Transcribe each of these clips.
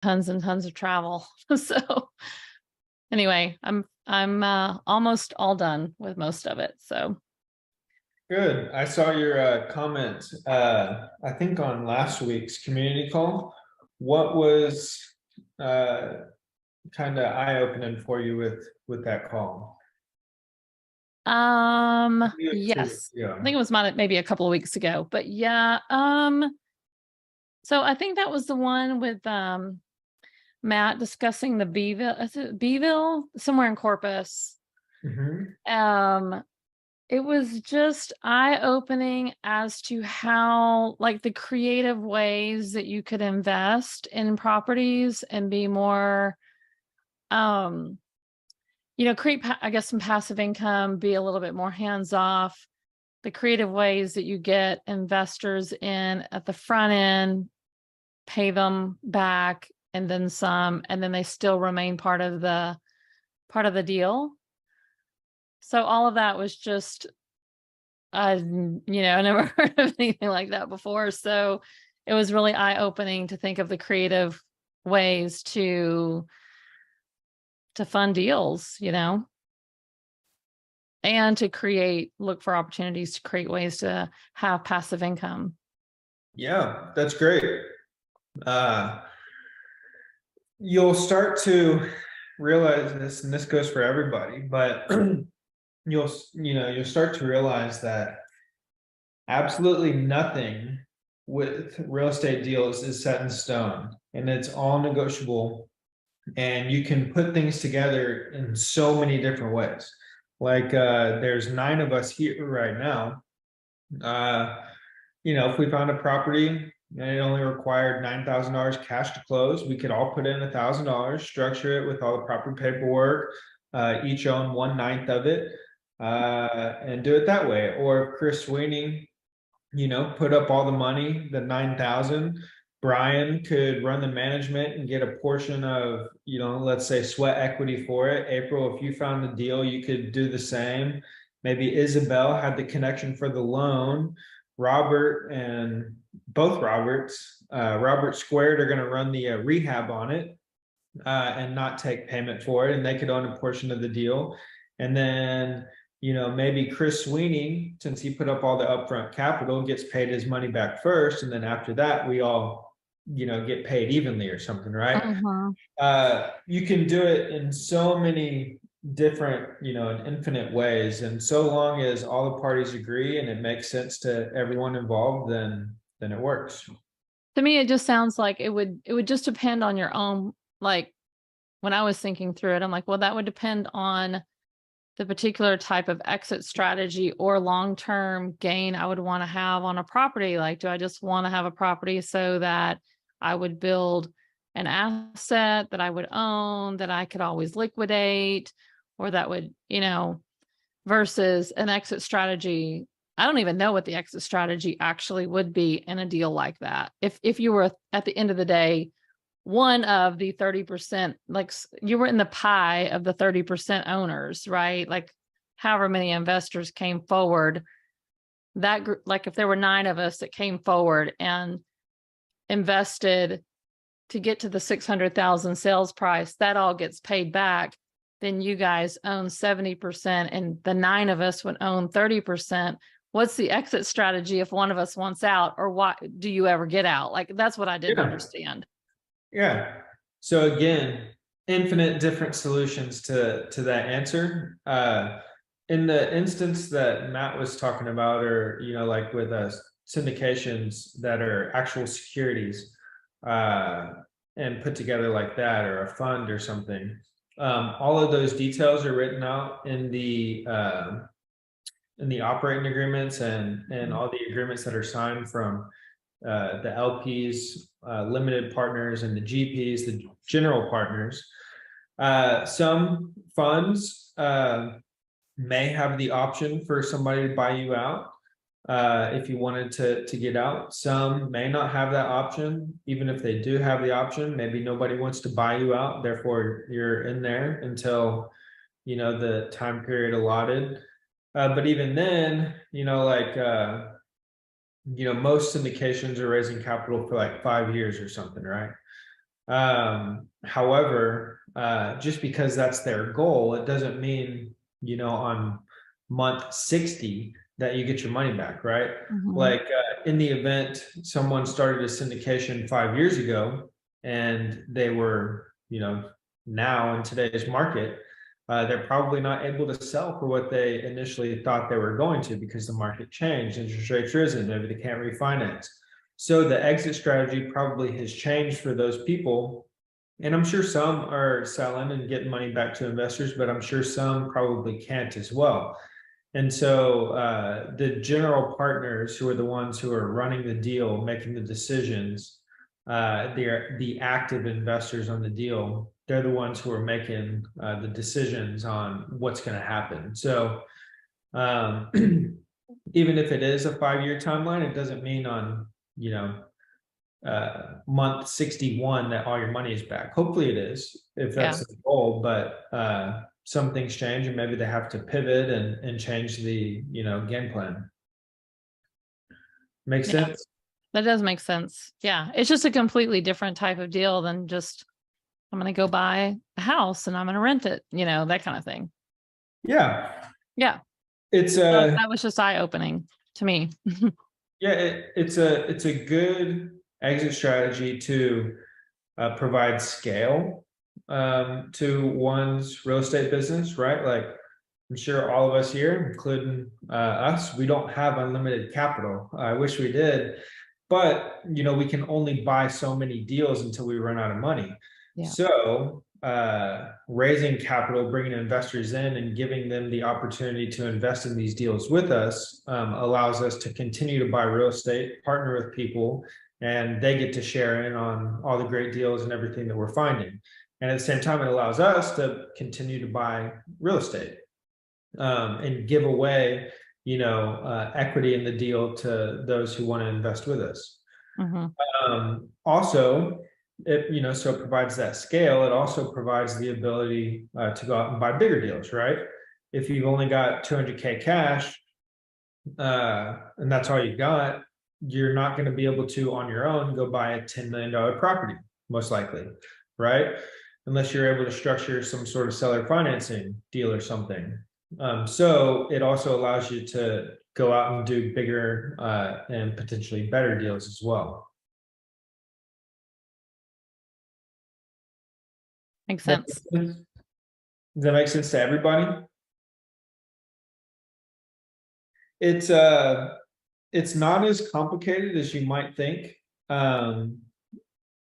tons and tons of travel. So anyway, I'm almost all done with most of it. So Good. I saw your comment, I think on last week's community call. What was kind of eye-opening for you with that call? yes. I Yeah. think it was maybe a couple of weeks ago, but yeah. So I think that was the one with Matt discussing the Beeville, is it Beeville? Somewhere in Corpus. Mhm. It was just eye-opening as to how, like, the creative ways that you could invest in properties and be more, create, I guess, some passive income, be a little bit more hands-off, the creative ways that you get investors in at the front end, pay them back, and then some, and then they still remain part of the deal. So all of that was just, I never heard of anything like that before. So it was really eye-opening to think of the creative ways to fund deals, and to look for opportunities to create ways to have passive income. Yeah, that's great. Uh, you'll start to realize this, and this goes for everybody, but you'll start to realize that absolutely nothing with real estate deals is set in stone, and it's all negotiable, and you can put things together in so many different ways. Like there's 9 of us here right now. uh if we found a property and it only required $9,000 cash to close, we could all put in $1,000, structure it with all the proper paperwork, each own 1/9 of it, and do it that way. Or Chris Sweeney, put up all the money, the 9,000. Brian could run the management and get a portion of, let's say sweat equity for it. April, if you found the deal, you could do the same. Maybe Isabel had the connection for the loan. Robert and both Roberts, Robert Squared, are going to run the rehab on it, and not take payment for it, and they could own a portion of the deal. And then, maybe Chris Sweeney, since he put up all the upfront capital, gets paid his money back first, and then after that, we all, get paid evenly or something, right? Mhm. You can do it in so many different, in infinite ways, and so long as all the parties agree and it makes sense to everyone involved, then it works. To me, it just sounds like it would just depend on your own, like, when I was thinking through it, I'm like, well, that would depend on the particular type of exit strategy or long-term gain I would want to have on a property. Like, do I just want to have a property so that I would build an asset that I would own, that I could always liquidate, or that would, versus an exit strategy. I don't even know what the exit strategy actually would be in a deal like that. If you were at the end of the day one of the 30%, like you were in the pie of the 30% owners, right? Like however many investors came forward, that group, like if there were 9 of us that came forward and invested to get to the 600,000 sales price, that all gets paid back. Then you guys own 70% and the 9 of us would own 30%. What's the exit strategy if one of us wants out, or what do you ever get out? Like, that's what I didn't Yeah. understand. Yeah. So again, infinite different solutions to that answer. In the instance that Matt was talking about, or like with syndications that are actual securities, and put together like that, or a fund or something, all of those details are written out in the operating agreements, and all the agreements that are signed from the LPs, limited partners, and the GPs, the general partners. Some funds may have the option for somebody to buy you out if you wanted to get out. Some may not have that option. Even if they do have the option, maybe nobody wants to buy you out. Therefore, you're in there until the time period allotted. But even then, most syndications are raising capital for like 5 years or something, right? However, just because that's their goal, it doesn't mean, on month 60 that you get your money back, right? Mhm. Like in the event someone started a syndication 5 years ago and they were, now in today's market, they're probably not able to sell for what they initially thought they were going to because the market changed, interest rates risen, maybe they can't refinance. So the exit strategy probably has changed for those people. And I'm sure some are selling and getting money back to investors, but I'm sure some probably can't as well. And so the general partners who are the ones who are running the deal, making the decisions, they're the active investors on the deal. They're the ones who are making the decisions on what's going to happen. So um, even if it is a 5 year timeline, it doesn't mean on, month 61 that all your money is back. Hopefully it is, if Yeah. that's the goal, but some things change and maybe they have to pivot and change the, game plan. Make Yeah. sense? That does make sense. Yeah. It's just a completely different type of deal than just, I'm going to go buy a house and I'm going to rent it, that kind of thing. Yeah. Yeah. It's That was just eye opening to me. yeah, it's a good exit strategy to provide scale to one's real estate business, right? Like I'm sure all of us here, including us, we don't have unlimited capital. I wish we did, but we can only buy so many deals until we run out of money. Yeah. So raising capital, bringing investors in, and giving them the opportunity to invest in these deals with us allows us to continue to buy real estate, partner with people, and they get to share in on all the great deals and everything that we're finding. And at the same time, it allows us to continue to buy real estate and give away, equity in the deal to those who want to invest with us. Mhm. Also, so it provides that scale. It also provides the ability to go out and buy bigger deals, right? If you've only got 200K cash and that's all you got, you're not going to be able to on your own go buy a $10 million property, most likely, right? Unless you're able to structure some sort of seller financing deal or something. So it also allows you to go out and do bigger and potentially better deals as well. Makes That sense. Does that make sense to everybody? It's it's not as complicated as you might think. Um,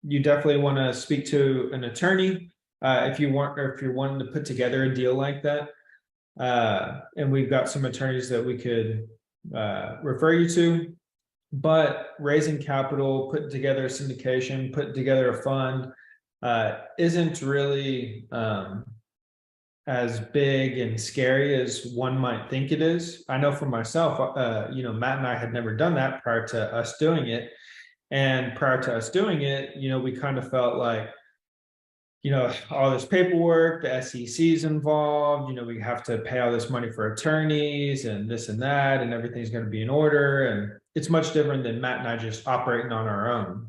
you definitely want to speak to an attorney if you want, or if you're wanting to put together a deal like that. And we've got some attorneys that we could refer you to. But raising capital, putting together a syndication, putting together a fund isn't really as big and scary as one might think it is. I know for myself, Matt and I had never done that prior to us doing it. And prior to us doing it, we kind of felt like, all this paperwork, the SEC's involved, we have to pay all this money for attorneys and this and that, and everything's going to be in order. And it's much different than Matt and I just operating on our own.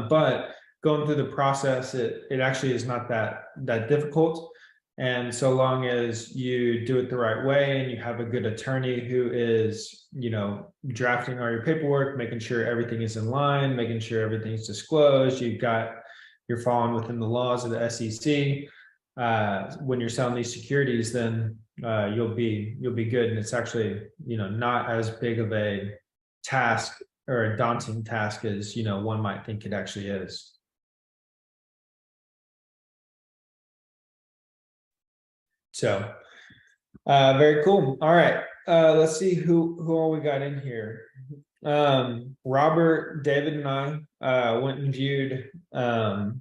But going through the process, it actually is not that difficult. And so long as you do it the right way and you have a good attorney who is, drafting all your paperwork, making sure everything is in line, making sure everything's disclosed, you're following within the laws of the SEC. When you're selling these securities, then you'll be good. And it's actually, not as big of a task or a daunting task as one might think it actually is. So very cool. All right. Let's see who all we got in here. Robert, David, and I went and viewed. Well,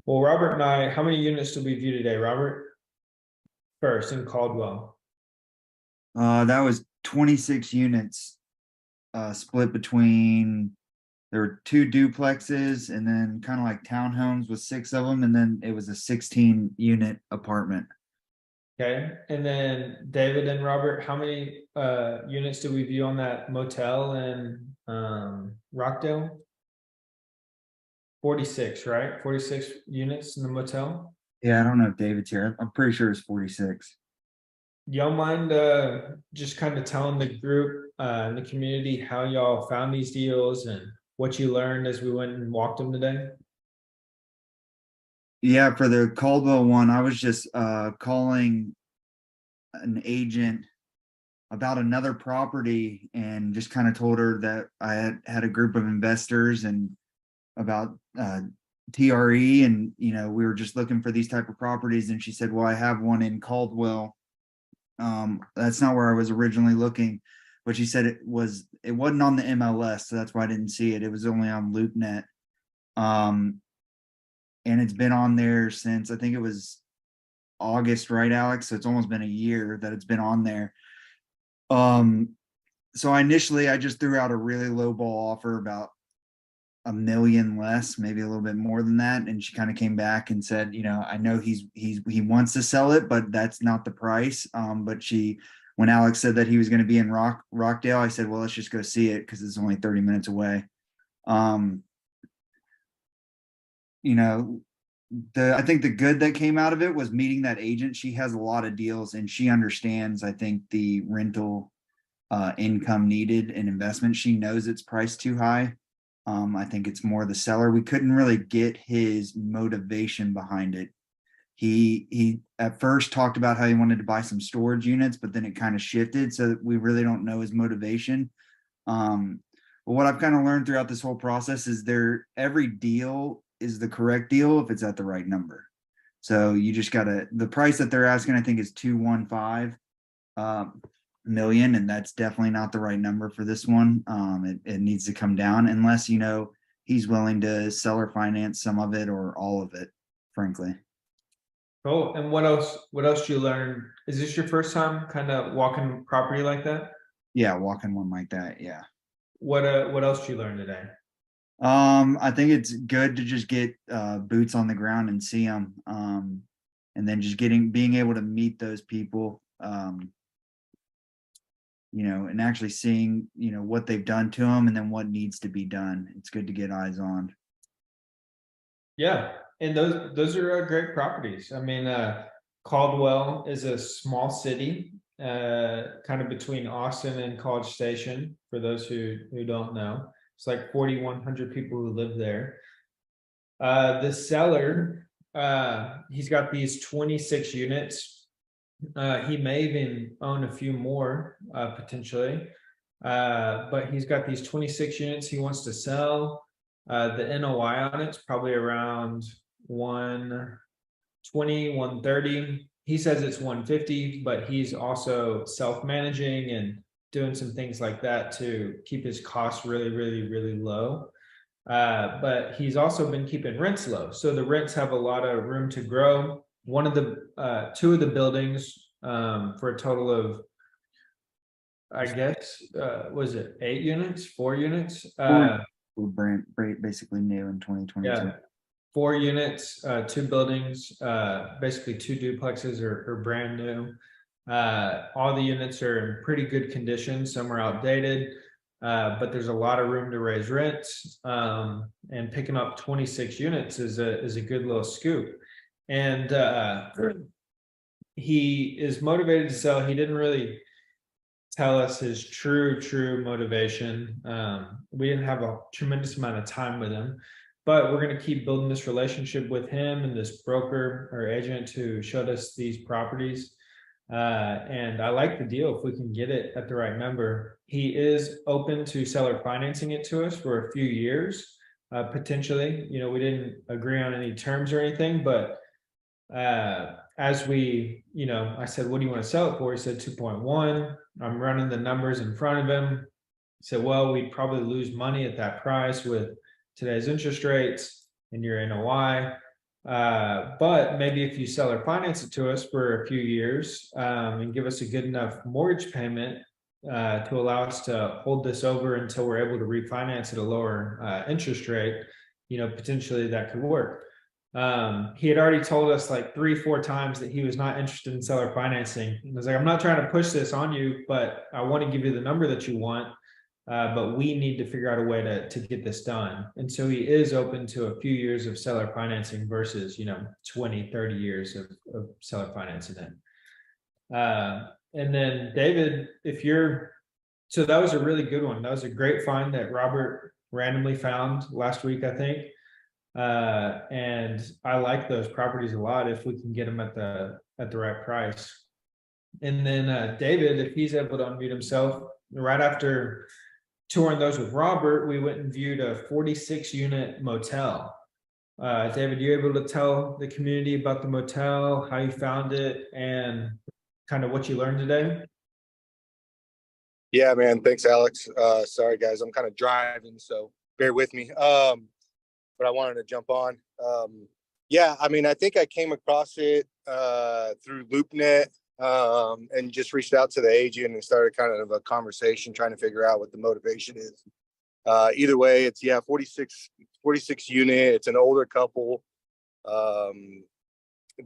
Robert and I, how many units did we view today, Robert? First in Caldwell. That was 26 units, split between, there were 2 duplexes and then kind of like townhomes with 6 of them, and then it was a 16-unit apartment. Okay, and then David and Robert, how many units did we view on that motel in Rockdale? 46, right? 46 units in the motel. Yeah, I don't know if David's here. I'm pretty sure it's 46. Y'all mind just kind of telling the group in the community how y'all found these deals and what you learned as we went and walked them today? Yeah, for the Caldwell one, I was just calling an agent about another property and just kind of told her that I had a group of investors and about TRE, and we were just looking for these type of properties, and she said, well, I have one in Caldwell. That's not where I was originally looking, but she said it wasn't on the MLS, so that's why I didn't see it. It was only on LoopNet. And it's been on there since, I think it was August, right, Alex? So it's almost been a year that it's been on there. So I just threw out a really low ball offer, about $1 million less, maybe a little bit more than that. And she kind of came back and said, I know he wants to sell it, but that's not the price. But when Alex said that he was going to be in Rockdale, I said, well, let's just go see it because it's only 30 minutes away. I think the good that came out of it was meeting that agent. She has a lot of deals and she understands, I think, the rental income needed and investment. She knows it's priced too high. I think it's more the seller. We couldn't really get his motivation behind it. He at first talked about how he wanted to buy some storage units, but then it kind of shifted, so we really don't know his motivation. But what I've kind of learned throughout this whole process is every deal is the correct deal if it's at the right number. So you just gotta, the price that they're asking, I think, is 215 million, and that's definitely not the right number for this one. It needs to come down unless he's willing to seller finance some of it or all of it, frankly. Cool. And what else you learned? Is this your first time kind of walking property like that? Yeah, walking one like that. Yeah. What else did you learn today? I think it's good to just get boots on the ground and see them, and then just being able to meet those people, and actually seeing what they've done to them and then what needs to be done. It's good to get eyes on. Yeah, and those are great properties. I mean, Caldwell is a small city, kind of between Austin and College Station. For those who don't know, it's like 4,100 people who live there. The seller, he's got these 26 units. He may even own a few more, potentially. But he's got these 26 units he wants to sell. The NOI on it's probably around 120, 130. He says it's 150, but he's also self-managing and doing some things like that to keep his costs really, really, really low. But he's also been keeping rents low. So the rents have a lot of room to grow. Two of the buildings, for a total of, I guess, was it 8 units, 4 units? Basically new in 2022. Yeah, 4 units, 2 buildings, basically 2 duplexes are brand new. All the units are in pretty good condition. Some are outdated, but there's a lot of room to raise rents. And picking up 26 units is a good little scoop. And he is motivated to sell. He didn't really tell us his true motivation. We didn't have a tremendous amount of time with him, but we're going to keep building this relationship with him and this broker or agent who showed us these properties. And I like the deal if we can get it at the right number. He is open to seller financing it to us for a few years, potentially. We didn't agree on any terms or anything, but as we, I said, what do you want to sell it for? He said 2.1. I'm running the numbers in front of him. He said, well, we'd probably lose money at that price with today's interest rates and your NOI. But maybe if you sell or finance it to us for a few years, and give us a good enough mortgage payment to allow us to hold this over until we're able to refinance at a lower interest rate, potentially that could work. He had already told us like 3-4 times that he was not interested in seller financing. He was like, I'm not trying to push this on you, but I want to give you the number that you want. but we need to figure out a way to get this done. And so he is open to a few years of seller financing versus, 20, 30 years of seller financing it. And then David, so that was a really good one. That was a great find that Robert randomly found last week, I think. And I like those properties a lot if we can get them at the right price. And then David, if he's able to unmute himself, right after touring those with Robert, we went and viewed a 46 unit motel. David, you able to tell the community about the motel, how you found it, and kind of what you learned today? Yeah, man. Thanks, Alex. Sorry, guys. I'm kind of driving, so bear with me. But I wanted to jump on. Yeah, I mean, I think I came across it through LoopNet and just reached out to the agent and started kind of a conversation trying to figure out what the motivation is. Either way, it's 46 unit. It's an older couple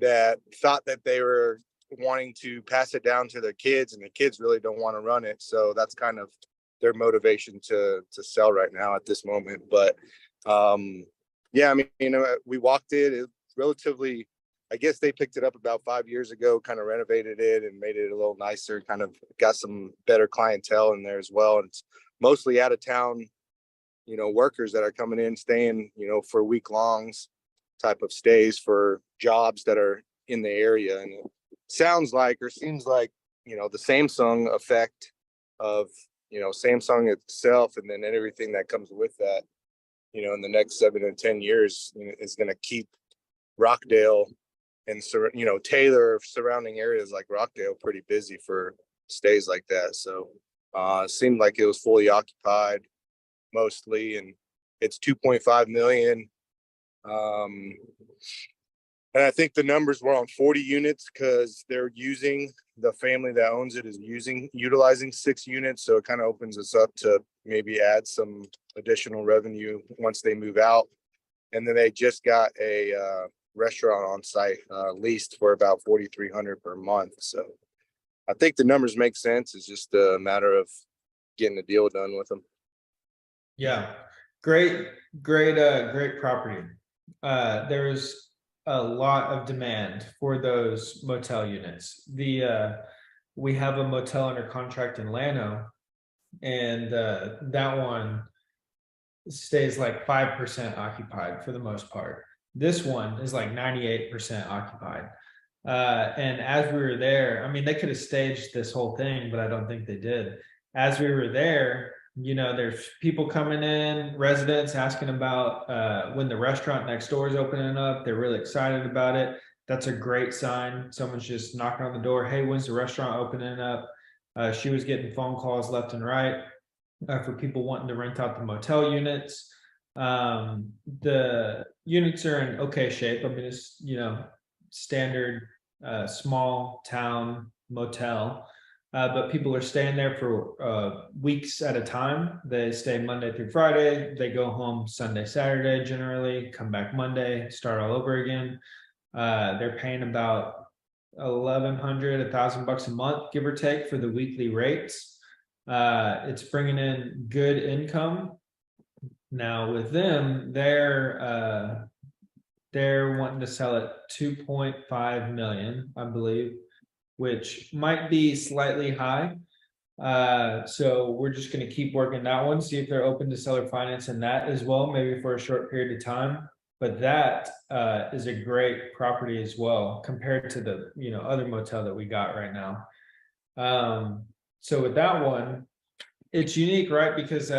that thought that they were wanting to pass it down to their kids, and the kids really don't want to run it. So that's kind of their motivation to sell right now at this moment. But yeah, I mean, we walked it. It's relatively, I guess they picked it up about 5 years ago, kind of renovated it and made it a little nicer, kind of got some better clientele in there as well. And it's mostly out of town, workers that are coming in, staying, for week-longs type of stays for jobs that are in the area. And it sounds like, or seems like, the Samsung effect of, Samsung itself, and then everything that comes with that, in the next 7 to 10 years is going to keep Rockdale and, Taylor, surrounding areas like Rockdale pretty busy for stays like that. So it seemed like it was fully occupied mostly, and it's 2.5 million. And I think the numbers were on 40 units because the family that owns it is utilizing 6 units. So it kind of opens us up to maybe add some additional revenue once they move out. And then they just got a restaurant on site leased for about $4,300 per month. So I think the numbers make sense. It's just a matter of getting the deal done with them. Yeah, great property. There's a lot of demand for those motel units. We have a motel under contract in Llano, and that one stays like 5% occupied for the most part. This one is like 98% occupied. And as we were there, I mean, they could have staged this whole thing, but I don't think they did. As we were there, there's people coming in, residents asking about when the restaurant next door is opening up. They're really excited about it. That's a great sign. Someone's just knocking on the door. Hey, when's the restaurant opening up? She was getting phone calls left and right for people wanting to rent out the motel units. The units are in okay shape. I mean, it's, standard small town motel. But people are staying there for weeks at a time. They stay Monday through Friday. They go home Sunday, Saturday, generally, come back Monday, start all over again. They're paying about $1,100, $1,000 a month, give or take, for the weekly rates. It's bringing in good income. Now with them, they're wanting to sell it 2.5 million, I believe, which might be slightly high. So we're just going to keep working that one, see if they're open to seller financing that as well, maybe for a short period of time. But that is a great property as well compared to the other motel that we got right now. So with that one, it's unique, right? Because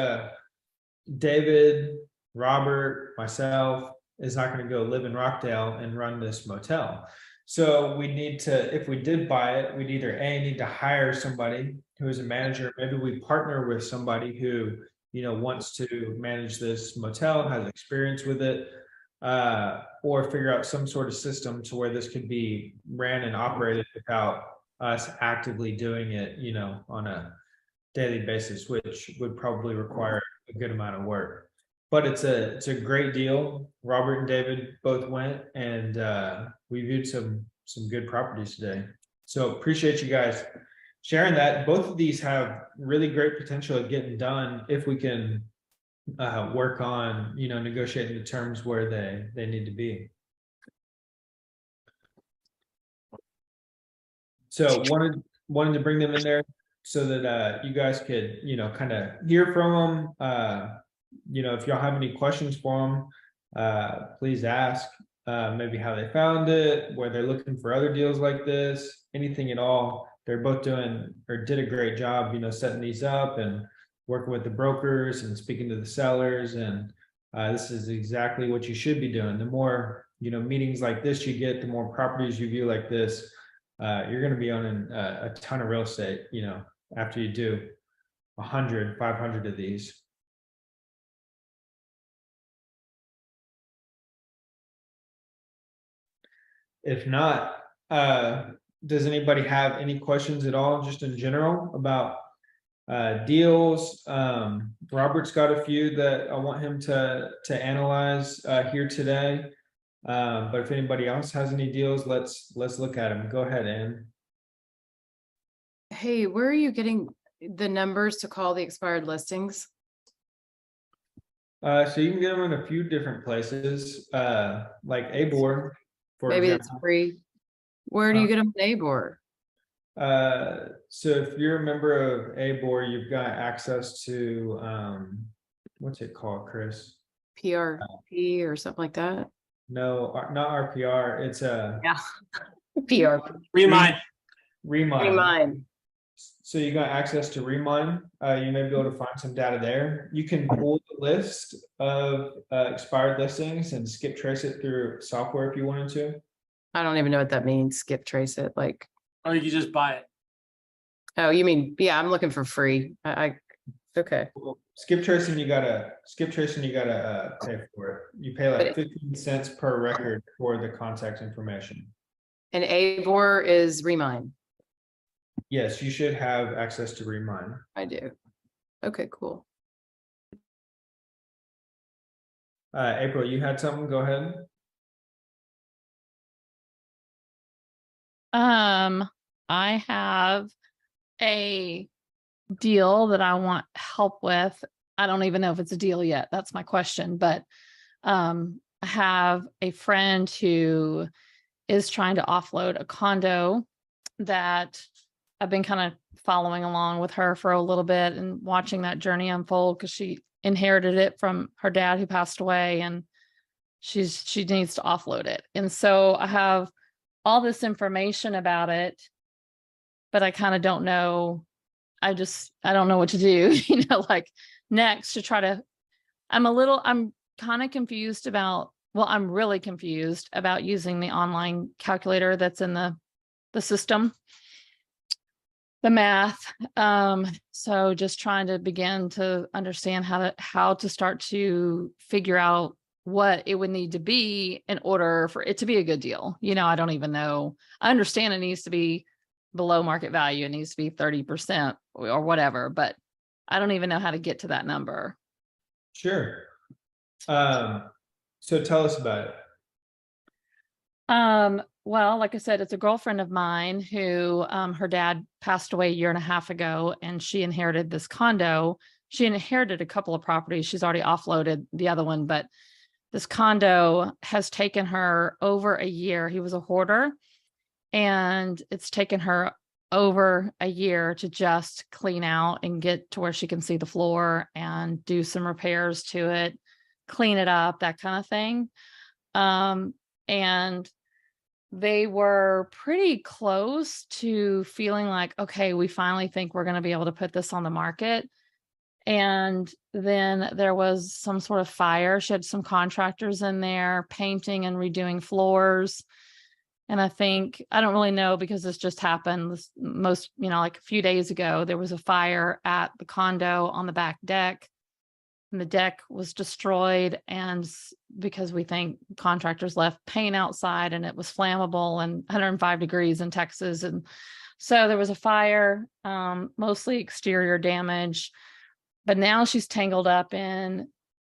David, Robert, myself is not going to go live in Rockdale and run this motel. So we need to, if we did buy it, we'd either need to hire somebody who is a manager. Maybe we partner with somebody who, wants to manage this motel, has experience with it, or figure out some sort of system to where this could be ran and operated without us actively doing it, on a daily basis, which would probably require a good amount of work. But it's a great deal. Robert and David both went, and we viewed some good properties today. So appreciate you guys. sharing that. Both of these have really great potential of getting done if we can work on, negotiating the terms where they need to be. So wanted to bring them in there so that you guys could, kind of hear from them. If y'all have any questions for them, please ask. Maybe how they found it, where they're looking for other deals like this, anything at all. They're both doing or did a great job, setting these up and working with the brokers and speaking to the sellers. And this is exactly what you should be doing. The more, meetings like this you get, the more properties you view like this, you're going to be owning a ton of real estate, after you do 100, 500 of these. If not, does anybody have any questions at all, just in general about deals? Robert's got a few that I want him to analyze here today. But if anybody else has any deals, let's look at them. Go ahead, Ann. Hey, where are you getting the numbers to call the expired listings? So you can get them in a few different places, like ABOR, for Maybe it's example. free. Where do you get them in ABOR? So if you're a member of ABOR, you've got access to what's it called, Chris? PRP or something like that? No, not RPR. It's a PRP. Remind. So you got access to Remind. You may be able to find some data there. You can pull the list of expired listings and skip trace it through software if you wanted to. I don't even know what that means. Skip trace it. Like, Or you could just buy it. oh, you mean, yeah, I'm looking for free. Okay. Skip tracing, you gotta pay for it. You pay like 15 cents per record for the contact information. And ABOR is Remind. Yes, you should have access to Remind. I do. Okay, cool. April, you had something? Go ahead. I have a deal that I want help with. I don't even know if it's a deal yet. That's my question. But I have a friend who is trying to offload a condo that I've been kind of following along with her for a little bit and watching that journey unfold because she inherited it from her dad who passed away, and she needs to offload it. And so I have all this information about it, but I kind of don't know. I don't know what to do, like next to try to, I'm kind of confused about, I'm really confused about using the online calculator that's in the system, the math. So just trying to begin to understand how to start to figure out what it would need to be in order for it to be a good deal. I don't even know. I understand it needs to be below market value. It needs to be 30% or whatever, but I don't even know how to get to that number. Sure. So tell us about it. Well, like I said, it's a girlfriend of mine who, her dad passed away a year and a half ago, and she inherited this condo. She inherited a couple of properties. She's already offloaded the other one, but this condo has taken her over a year. He was a hoarder, and it's taken her over a year to just clean out and get to where she can see the floor and do some repairs to it, clean it up, that kind of thing. And they were pretty close to feeling like, okay, we finally think we're going to be able to put this on the market. And then there was some sort of fire. She had some contractors in there painting and redoing floors. And I don't really know because this just happened like a few days ago. There was a fire at the condo on the back deck, and the deck was destroyed. And because we think contractors left paint outside and it was flammable and 105 degrees in Texas. And so there was a fire, mostly exterior damage. But now she's tangled up in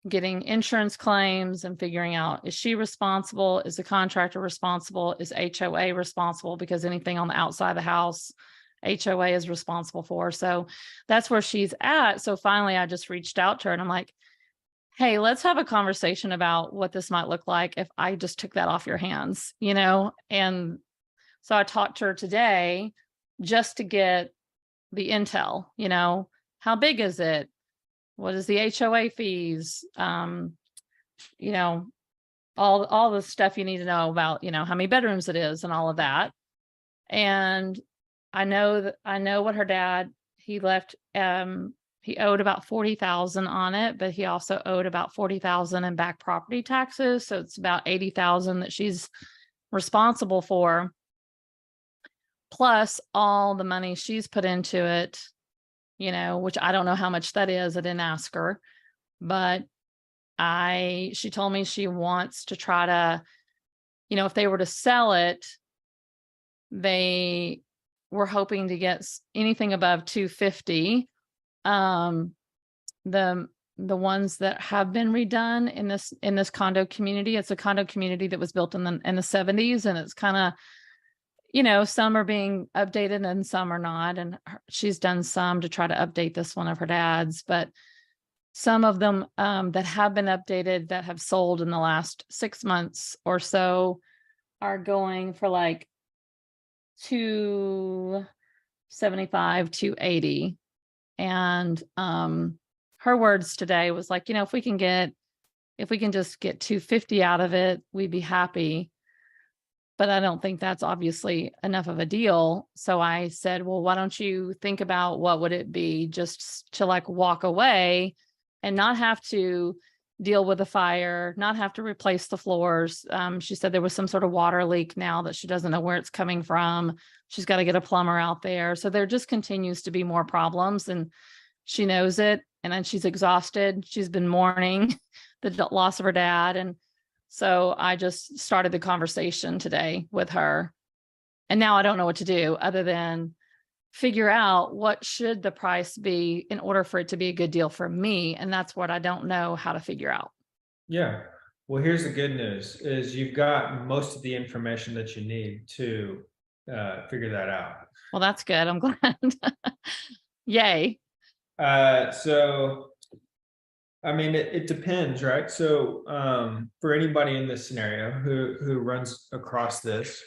getting insurance claims and figuring out, is she responsible? Is the contractor responsible? Is HOA responsible? Because anything on the outside of the house HOA is responsible for. So that's where she's at. So finally, I just reached out to her and I'm like, hey, let's have a conversation about what this might look like if I just took that off your hands, you know? And so I talked to her today just to get the intel, you know, how big is it? What is the HOA fees? You know, all the stuff you need to know about, you know, how many bedrooms it is and all of that. And I know what her dad, he left, he owed about 40,000 on it, but he also owed about 40,000 in back property taxes. So it's about 80,000 that she's responsible for, plus all the money she's put into it, you know, which I don't know how much that is. I didn't ask her, but she told me she wants to try to, you know, if they were to sell it, they were hoping to get anything above 250. The ones that have been redone in this condo community, it's a condo community that was built in the 70s, and it's kind of, you know, some are being updated and some are not. And she's done some to try to update this one of her dad's, but some of them that have been updated that have sold in the last 6 months or so are going for like 275, 280. And her words today was like, you know, if we can just get 250 out of it, we'd be happy. But I don't think that's obviously enough of a deal. So I said, well, why don't you think about what would it be just to like walk away and not have to deal with the fire, not have to replace the floors. She said there was some sort of water leak now that she doesn't know where it's coming from. She's got to get a plumber out there. So there just continues to be more problems, and she knows it. And then she's exhausted. She's been mourning the loss of her dad. And so I just started the conversation today with her. And now I don't know what to do other than figure out what should the price be in order for it to be a good deal for me. And that's what I don't know how to figure out. Yeah. Well, here's the good news is you've got most of the information that you need to figure that out. Well, that's good. I'm glad. Yay. So, I mean, it depends, right? So, for anybody in this scenario who runs across this,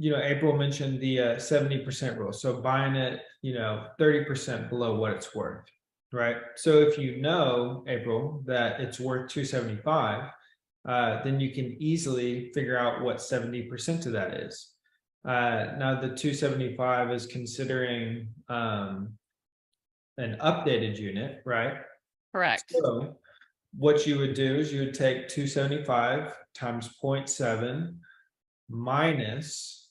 you know, April mentioned the 70% rule. So buying it, you know, 30% below what it's worth, right? So if you know, April, that it's worth 275, then you can easily figure out what 70% of that is. Now the 275 is considering an updated unit, right? Correct. So what you would do is you would take 275 times 0.7 minus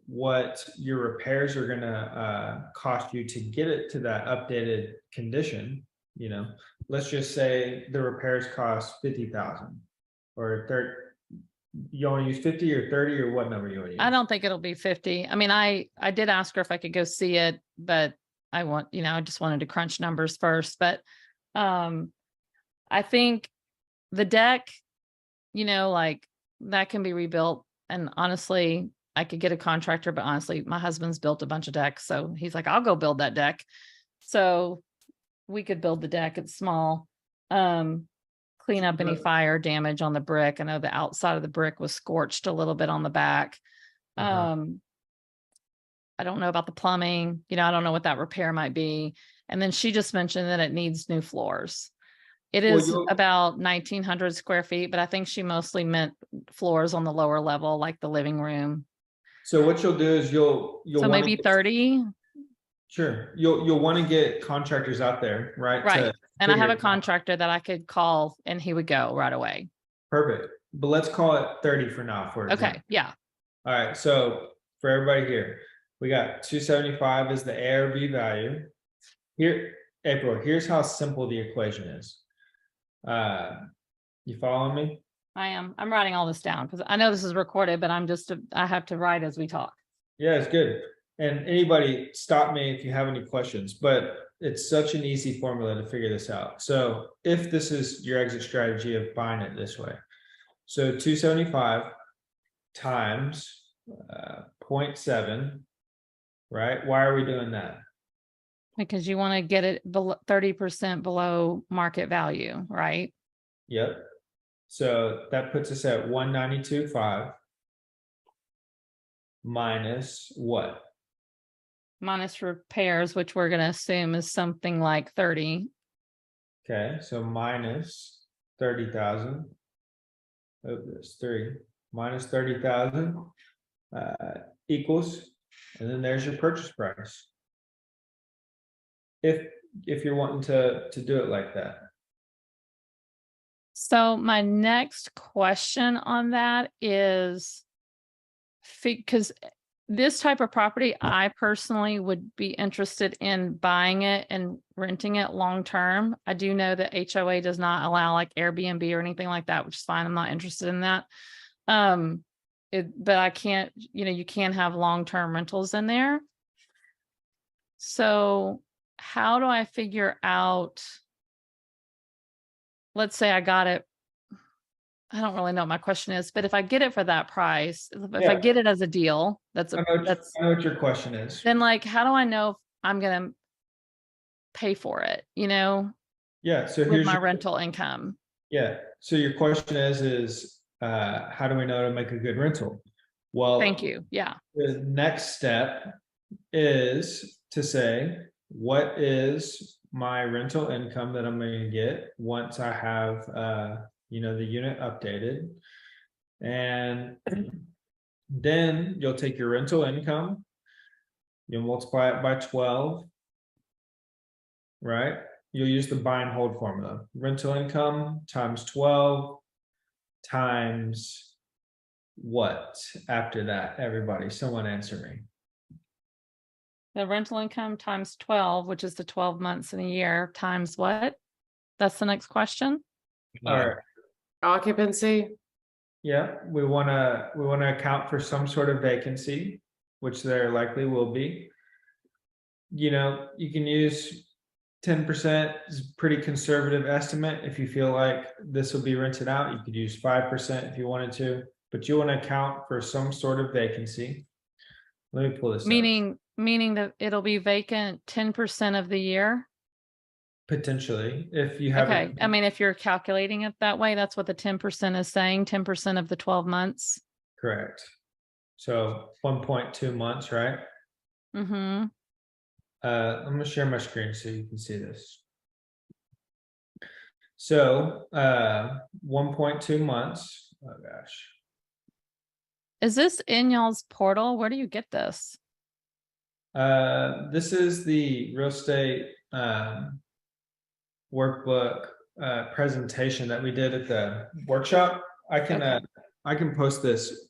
what your repairs are gonna cost you to get it to that updated condition. You know, let's just say the repairs cost 50,000 or 30. You want to use 50 or 30 or what number you want to use? I don't think it'll be 50. I mean, I did ask her if I could go see it, but I just wanted to crunch numbers first. But I think the deck, you know, like that can be rebuilt. And honestly, I could get a contractor, but honestly, my husband's built a bunch of decks. So he's like, I'll go build that deck. So we could build the deck. It's small. Clean up any fire damage on the brick. I know the outside of the brick was scorched a little bit on the back. I don't know about the plumbing. You know, I don't know what that repair might be. And then she just mentioned that it needs new floors. It is about 1,900 square feet, but I think she mostly meant floors on the lower level, like the living room. So what you'll do is you'll So maybe 30. Sure. You'll want to get contractors out there, right? Right. And I have a contractor that I could call and he would go right away. Perfect. But let's call it 30 for now. Okay. Yeah. All right. So for everybody here, we got 275 is the ARV value. Here, April, here's how simple the equation is. You following me? I am. I'm writing all this down because I know this is recorded, but I have to write as we talk. Yeah, it's good. And anybody stop me if you have any questions, but it's such an easy formula to figure this out. So if this is your exit strategy of buying it this way, so 275 times 0.7, right? Why are we doing that? Because you want to get it below 30% below market value, right? Yep. So that puts us at 192.5 minus what? Minus repairs, which we're going to assume is something like 30. Okay, so minus 30,000. Oh, there's 3 minus 30,000 equals, and then there's your purchase price. If you're wanting to do it like that. So my next question on that is, because this type of property, I personally would be interested in buying it and renting it long term. I do know that HOA does not allow like Airbnb or anything like that, which is fine. I'm not interested in that. But I can't, you can have long-term rentals in there. So how do I figure out, let's say I got it, I don't really know what my question is, but if I get it for that price, if I Yeah. get it as a deal, I know what your question is. then like, how do I know if I'm going to pay for it, Yeah, so with here's my your, rental income? yeah, so your question is how do we know to make a good rental? Well, Thank you. Yeah. the next step is to say, what is my rental income that I'm going to get once I have the unit updated? And then you'll take your rental income, you'll multiply it by 12, right? You'll use the buy and hold formula. Rental income times 12 times what after that? Everybody, someone answer me. The rental income times 12, which is the 12 months in a year, times what? That's the next question. All right. Occupancy. Yeah, we wanna account for some sort of vacancy, which there likely will be. You can use 10% is a pretty conservative estimate. If you feel like this will be rented out, you could use 5% if you wanted to, but you want to account for some sort of vacancy. Let me pull this up. Meaning that it'll be vacant 10% of the year. Potentially, if you have Okay. I mean, if you're calculating it that way, that's what the 10% is saying, 10% of the 12 months. Correct. So 1.2 months, right? Mm-hmm. I'm gonna share my screen so you can see this. So 1.2 months. Oh gosh. Is this in y'all's portal? Where do you get this? This is the real estate workbook presentation that we did at the workshop. I can post this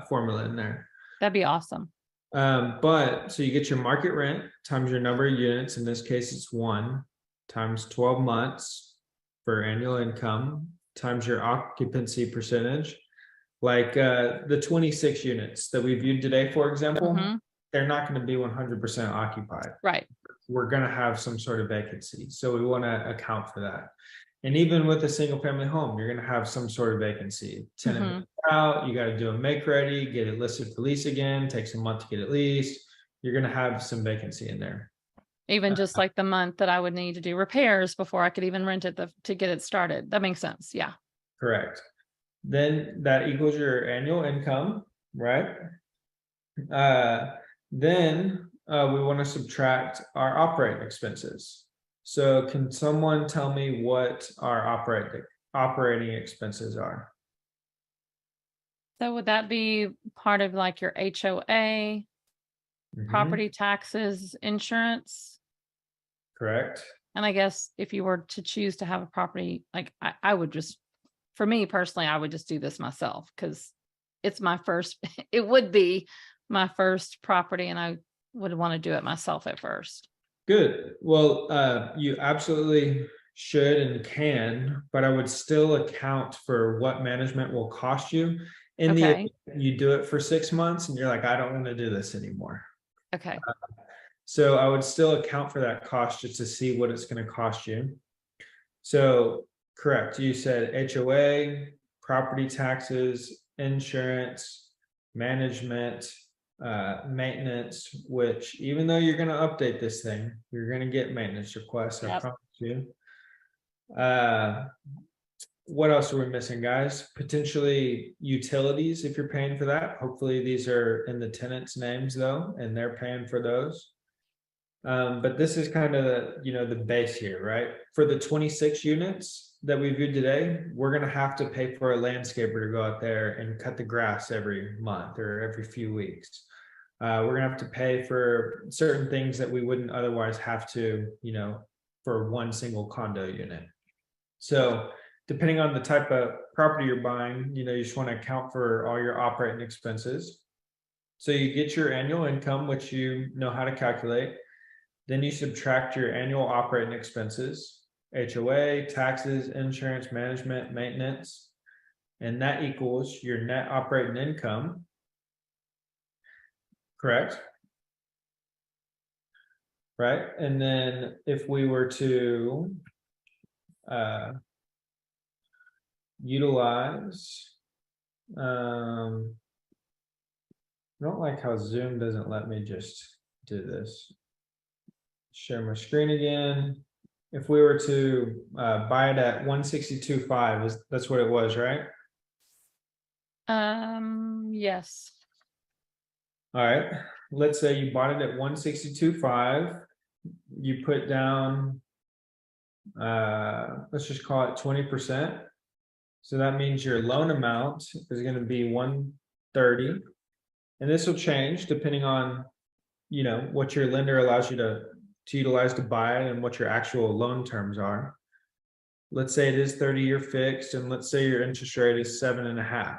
formula in there. That'd be awesome. But so you get your market rent times your number of units. In this case, it's 1 times 12 months for annual income times your occupancy percentage. Like the 26 units that we viewed today, for example, they're not going to be 100% occupied. Right. We're going to have some sort of vacancy. So we want to account for that. And even with a single family home, you're going to have some sort of vacancy. Tenant out, you got to do a make ready, get it listed for lease again, takes a month to get it leased. You're going to have some vacancy in there. Even just like the month that I would need to do repairs before I could even rent it to get it started. That makes sense. Yeah. Correct. Then that equals your annual income, right? Then we want to subtract our operating expenses. So can someone tell me what our operating expenses are? So would that be part of like your HOA, property taxes, insurance? Correct. And I guess if you were to choose to have a property, like I would just, for me personally, I would just do this myself because it's my first, it would be my first property and I would want to do it myself at first. Good. Well, you absolutely should and can, but I would still account for what management will cost you. In the event you do it for 6 months and you're like, I don't want to do this anymore. Okay. So I would still account for that cost just to see what it's going to cost you. So correct. You said HOA, property taxes, insurance, management, maintenance, which even though you're gonna update this thing, you're gonna get maintenance requests, I Yep. promise you. What else are we missing, guys? Potentially utilities, if you're paying for that. Hopefully these are in the tenants' names though, and they're paying for those. But this is kind of the, the base here, right? For the 26 units that we viewed today, we're gonna have to pay for a landscaper to go out there and cut the grass every month or every few weeks. We're gonna have to pay for certain things that we wouldn't otherwise have to, for one single condo unit. So depending on the type of property you're buying, you just want to account for all your operating expenses. So you get your annual income, which you know how to calculate. Then you subtract your annual operating expenses, HOA, taxes, insurance, management, maintenance, and that equals your net operating income. Correct? Right? And then if we were to utilize, I don't like how Zoom doesn't let me just do this. Share my screen again. If we were to buy it at 162.5, that's what it was, right? Yes. All right. Let's say you bought it at 162.5. You put down, let's just call it 20%. So that means your loan amount is going to be 130, and this will change depending on, what your lender allows you to utilize to buy it and what your actual loan terms are. Let's say it is 30-year fixed, and let's say your interest rate is 7.5.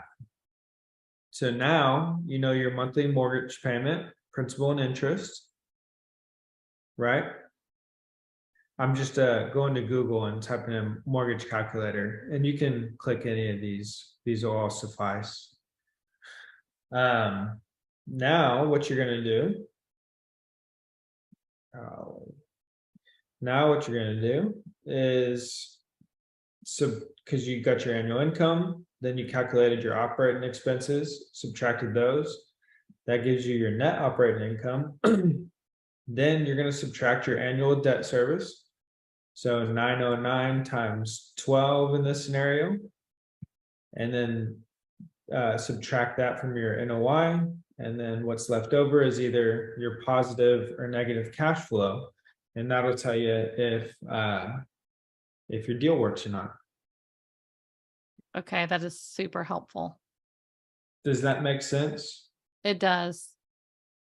So now your monthly mortgage payment, principal and interest, right? I'm just going to Google and typing in mortgage calculator, and you can click any of these. These will all suffice. Now what you're going to do, is, so because you got your annual income, then you calculated your operating expenses, subtracted those, that gives you your net operating income. Then you're going to subtract your annual debt service. So 909 times 12 in this scenario, and then subtract that from your NOI, and then what's left over is either your positive or negative cash flow, and that'll tell you if your deal works or not. Okay, that is super helpful. Does that make sense? It does.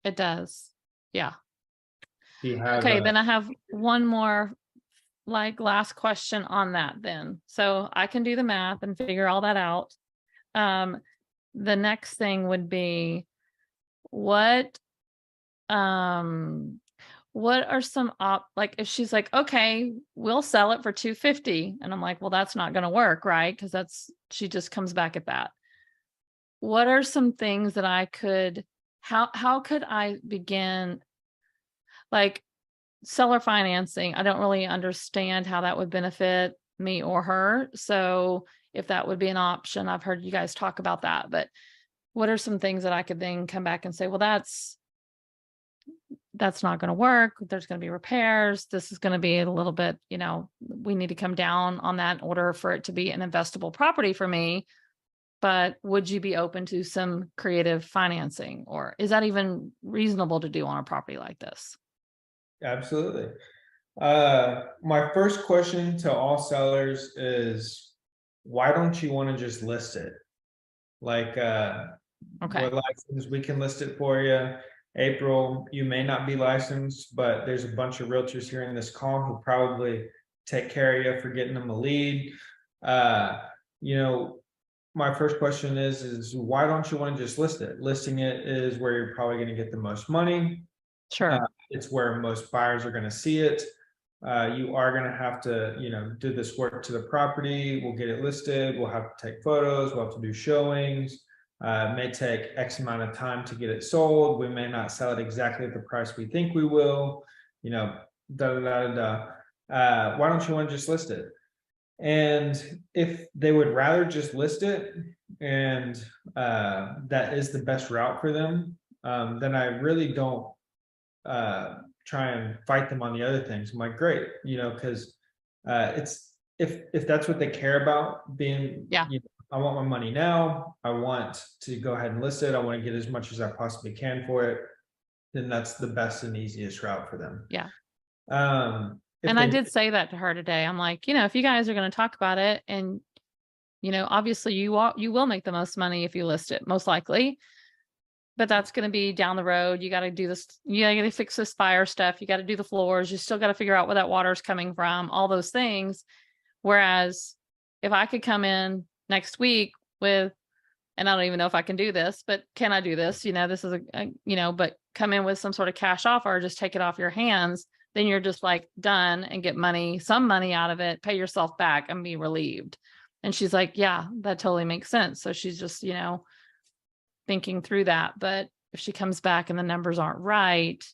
It does. Yeah. Do you have Okay, then I have one more last question on that then. So I can do the math and figure all that out. The next thing would be what are some like if she's like, okay, we'll sell it for 250, and I'm like, well, that's not going to work, right? Because she just comes back at that. What are some things that I could, how could I begin, like seller financing? I don't really understand how that would benefit me or her. So if that would be an option, I've heard you guys talk about that, but what are some things that I could then come back and say, well, that's not going to work. There's going to be repairs. This is going to be a little bit, we need to come down on that in order for it to be an investable property for me. But would you be open to some creative financing, or is that even reasonable to do on a property like this? Absolutely. My first question to all sellers is, why don't you want to just list it? Like, Okay. we're licensed, we can list it for you. April, you may not be licensed, but there's a bunch of realtors here in this call who probably take care of you for getting them a lead. My first question is why don't you want to just list it? Listing it is where you're probably going to get the most money. Sure. It's where most buyers are going to see it. You are going to have to, do this work to the property. We'll get it listed. We'll have to take photos. We'll have to do showings. It may take X amount of time to get it sold. We may not sell it exactly at the price we think we will. Why don't you want to just list it? And if they would rather just list it, and that is the best route for them, then I really don't try and fight them on the other things. I'm like, great, because it's if that's what they care about, being, Yeah. I want my money now. I want to go ahead and list it. I want to get as much as I possibly can for it. Then that's the best and easiest route for them. Yeah. If And I they- did say that to her today. I'm like, if you guys are going to talk about it, and obviously you will make the most money if you list it, most likely. But that's going to be down the road. You got to do this. You got to fix this fire stuff. You got to do the floors. You still got to figure out where that water is coming from, all those things. Whereas if I could come in next week with, and I don't even know if I can do this, but can I do this? This is but come in with some sort of cash offer, or just take it off your hands. Then you're just like done and get some money out of it, pay yourself back and be relieved. And she's like, yeah, that totally makes sense. So she's just, thinking through that. But if she comes back and the numbers aren't right,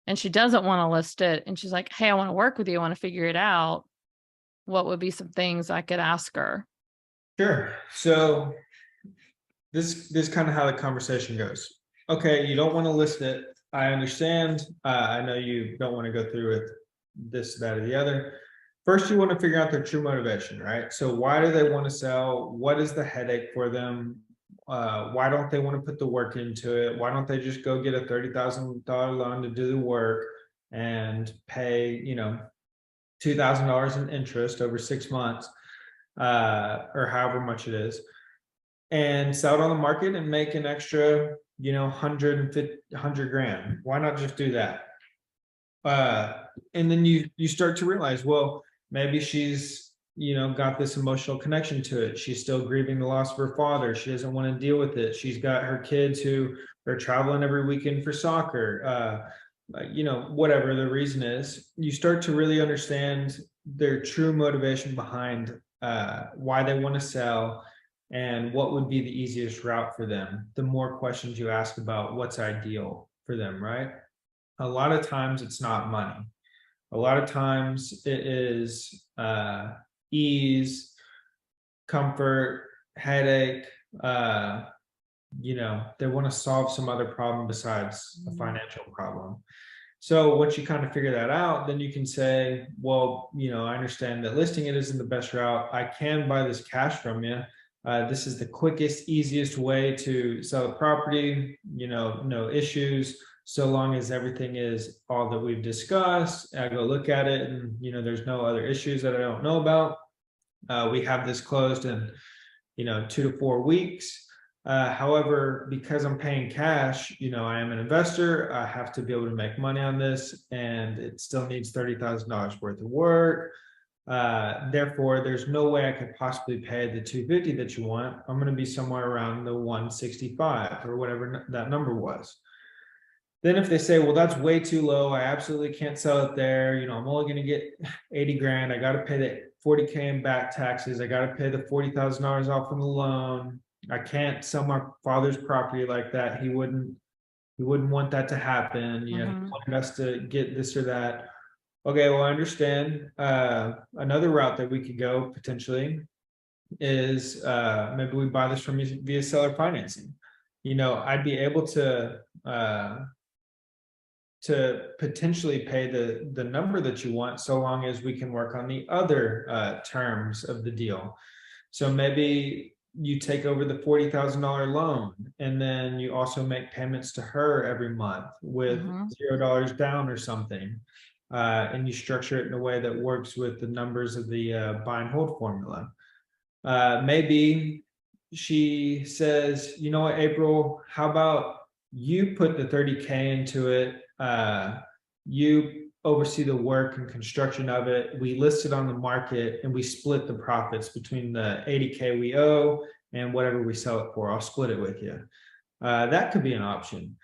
and she doesn't want to list it, and she's like, hey, I want to work with you, I want to figure it out, what would be some things I could ask her? Sure. So this kind of how the conversation goes. Okay, you don't want to list it. I understand. I know you don't want to go through with this, that, or the other. First, you want to figure out their true motivation, right? So why do they want to sell? What is the headache for them? Why don't they want to put the work into it? Why don't they just go get a $30,000 loan to do the work and pay, $2,000 in interest over 6 months, or however much it is, and sell it on the market and make an extra, 100 grand? Why not just do that? And then you start to realize, well, maybe she's, got this emotional connection to it. She's still grieving the loss of her father. She doesn't want to deal with it. She's got her kids who are traveling every weekend for soccer. Whatever the reason is, you start to really understand their true motivation behind why they want to sell and what would be the easiest route for them. The more questions you ask about what's ideal for them, right? A lot of times it's not money. A lot of times it is ease, comfort, headache. They want to solve some other problem besides a financial problem. So once you kind of figure that out, then you can say, well, I understand that listing it isn't the best route. I can buy this cash from you. This is the quickest, easiest way to sell a property, no issues, so long as everything is all that we've discussed. I go look at it and, there's no other issues that I don't know about. We have this closed in, 2 to 4 weeks. However, because I'm paying cash, I am an investor. I have to be able to make money on this, and it still needs $30,000 worth of work. Therefore, there's no way I could possibly pay the 250 that you want. I'm going to be somewhere around the 165 or whatever that number was. Then if they say, well, that's way too low, I absolutely can't sell it there. I'm only going to get 80 grand. I got to pay the 40K in back taxes. I got to pay the $40,000 off from the loan. I can't sell my father's property like that. He wouldn't want that to happen. He wanted us to get this or that. Okay, well, I understand. Another route that we could go potentially is maybe we buy this from you via seller financing. I'd be able to potentially pay the number that you want, so long as we can work on the other terms of the deal. So maybe you take over the $40,000 loan, and then you also make payments to her every month with $0 down or something. And you structure it in a way that works with the numbers of the buy and hold formula. Maybe she says, you know what, April, how about you put the 30K into it? You oversee the work and construction of it. We list it on the market and we split the profits between the 80K we owe and whatever we sell it for. I'll split it with you. That could be an option.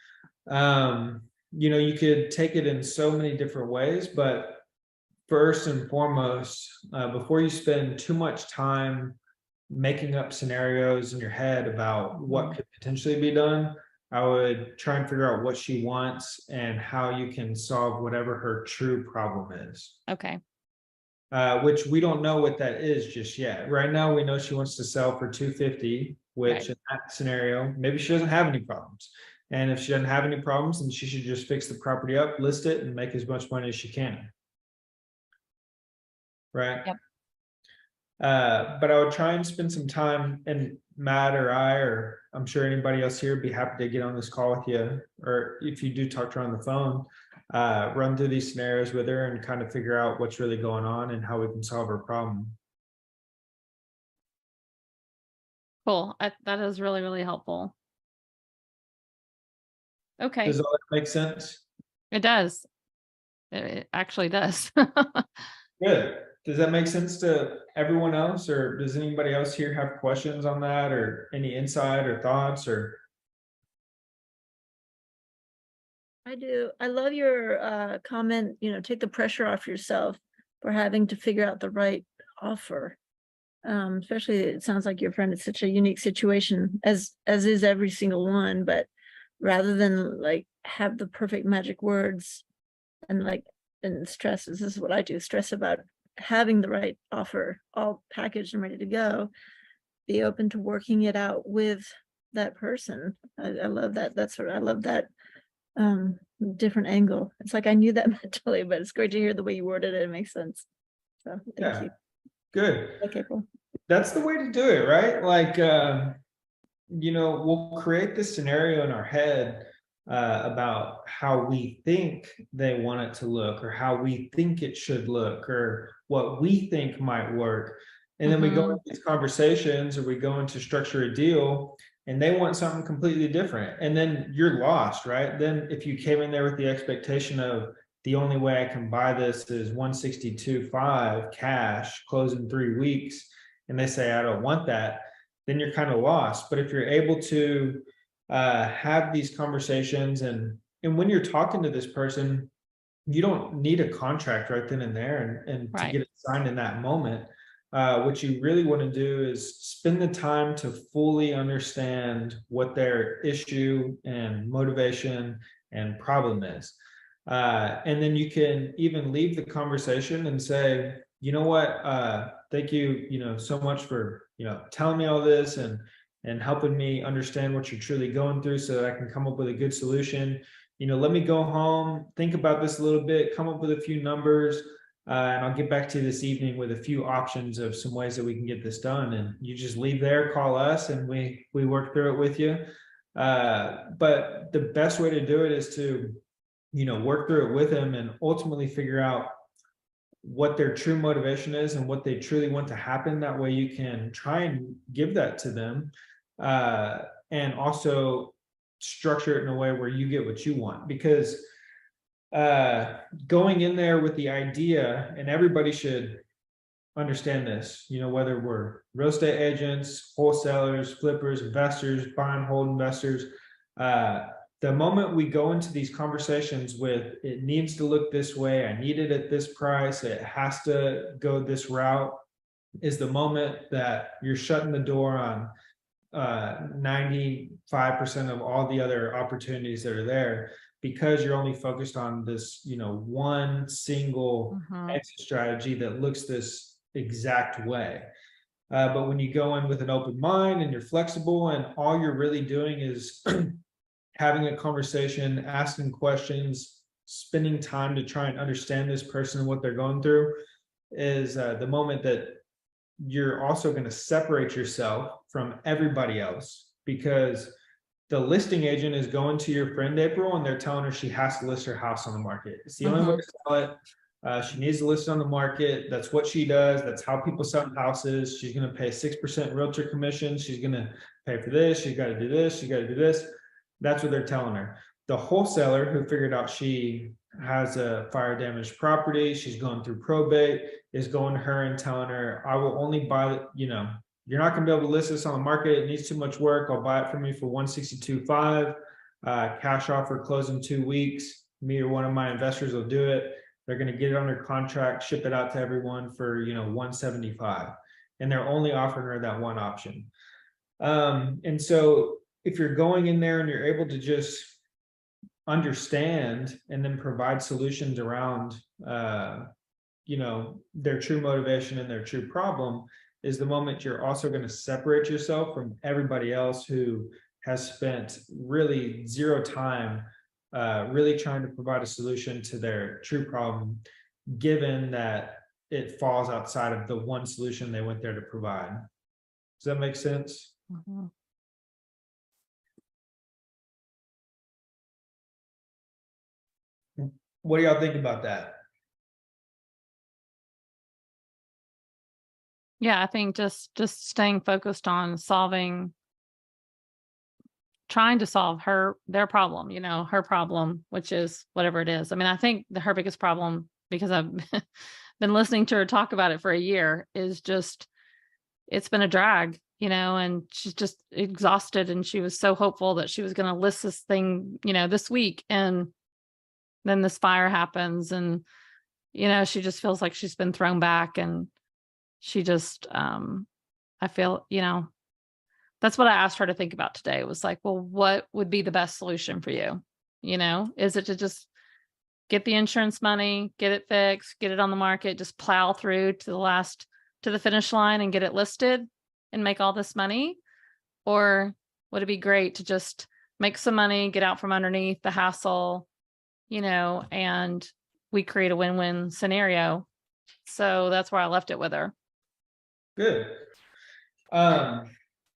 You could take it in so many different ways, but first and foremost, before you spend too much time making up scenarios in your head about what could potentially be done, I would try and figure out what she wants and how you can solve whatever her true problem is. Okay. which we don't know what that is just yet. Right now, we know she wants to sell for 250, which Right. in that scenario, maybe she doesn't have any problems. And if she doesn't have any problems, then she should just fix the property up, list it, and make as much money as she can. Right? Yep. But I would try and spend some time, and Matt or I, or I'm sure anybody else here would be happy to get on this call with you. Or if you do talk to her on the phone, run through these scenarios with her and kind of figure out what's really going on and how we can solve her problem. Cool. That is really, really helpful. Okay, Does all that make sense? it does. It actually does. Good. Does that make sense to everyone else, or does anybody else here have questions on that, or any insight or thoughts, or? I do. I love your comment, take the pressure off yourself for having to figure out the right offer. Especially it sounds like your friend is such a unique situation, as is every single one, but rather than like have the perfect magic words and stress, this is what I do, stress about having the right offer all packaged and ready to go, be open to working it out with that person. I love that. I love that different angle. It's like I knew that mentally, but it's great to hear the way you worded it. It makes sense. So thank Yeah. you. Good. Okay, cool. That's the way to do it, right? Like, we'll create this scenario in our head about how we think they want it to look, or how we think it should look, or what we think might work. And then we go into these conversations, or we go into structure a deal, and they want something completely different. And then you're lost, right? Then if you came in there with the expectation of the only way I can buy this is 162.5 cash, close in 3 weeks, and they say, I don't want that, then you're kind of lost. But if you're able to have these conversations, and when you're talking to this person, you don't need a contract right then and there, and to Right. get it signed in that moment. What you really want to do is spend the time to fully understand what their issue and motivation and problem is. And then you can even leave the conversation and say, you know what, thank you, so much for, telling me all this and helping me understand what you're truly going through so that I can come up with a good solution. Let me go home, think about this a little bit, come up with a few numbers, and I'll get back to you this evening with a few options of some ways that we can get this done. And you just leave there, call us, and we work through it with you. But the best way to do it is to, work through it with them and ultimately figure out what their true motivation is and what they truly want to happen. That way you can try and give that to them, and also structure it in a way where you get what you want. Because going in there with the idea, and everybody should understand this, whether we're real estate agents, wholesalers, flippers, investors, buy and hold investors, the moment we go into these conversations with, it needs to look this way, I need it at this price, it has to go this route, is the moment that you're shutting the door on 95% of all the other opportunities that are there, because you're only focused on this, one single exit strategy that looks this exact way. But when you go in with an open mind and you're flexible, and all you're really doing is having a conversation, asking questions, spending time to try and understand this person and what they're going through, is the moment that you're also going to separate yourself from everybody else. Because the listing agent is going to your friend April, and they're telling her she has to list her house on the market. It's the only way to sell it. She needs to list it on the market. That's what she does. That's how people sell houses. She's going to pay 6% realtor commission. She's going to pay for this. She's got to do this. She's got to do this. That's what they're telling her. The wholesaler who figured out she has a fire damaged property, she's going through probate, is going to her and telling her, I will only buy, you're not going to be able to list this on the market. It needs too much work. I'll buy it from you for 162.5. Cash offer, close in 2 weeks. Me or one of my investors will do it. They're going to get it under contract, ship it out to everyone for 175. And they're only offering her that one option. And so if you're going in there and you're able to just understand and then provide solutions around their true motivation and their true problem is the moment you're also going to separate yourself from everybody else who has spent really zero time really trying to provide a solution to their true problem, given that it falls outside of the one solution they went there to provide. Does that make sense? Mhm. What do y'all think about that? Yeah, I think just staying focused on trying to solve their problem, her problem, which is whatever it is. I mean, I think her biggest problem, because I've been listening to her talk about it for a year, is just it's been a drag, and she's just exhausted, and she was so hopeful that she was going to list this thing, this week, and then this fire happens, and she just feels like she's been thrown back, and she just I feel, that's what I asked her to think about today. It was like, well, what would be the best solution for you? Is it to just get the insurance money, get it fixed, get it on the market, just plow through to the finish line and get it listed and make all this money? Or would it be great to just make some money, get out from underneath the hassle, and we create a win-win scenario? So that's where I left it with her. Good.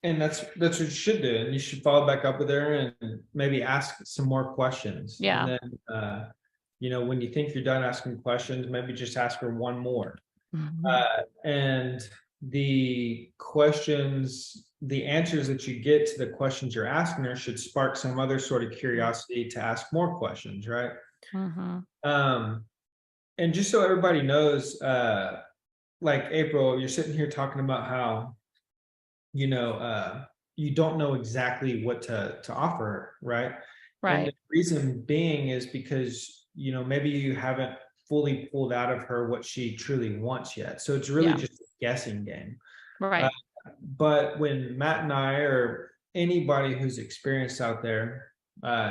And that's what you should do. And you should follow back up with her and maybe ask some more questions. Yeah. And then, when you think you're done asking questions, maybe just ask her one more. Mhm. And the questions, the answers that you get to the questions you're asking her should spark some other sort of curiosity to ask more questions, right? Mhm. And just so everybody knows, like April, you're sitting here talking about how, you don't know exactly what to offer her, right? And the Right. reason being is because, maybe you haven't fully pulled out of her what she truly wants yet. So it's really Yeah. just a guessing game. Right. But when Matt and I, or anybody who's experienced out there,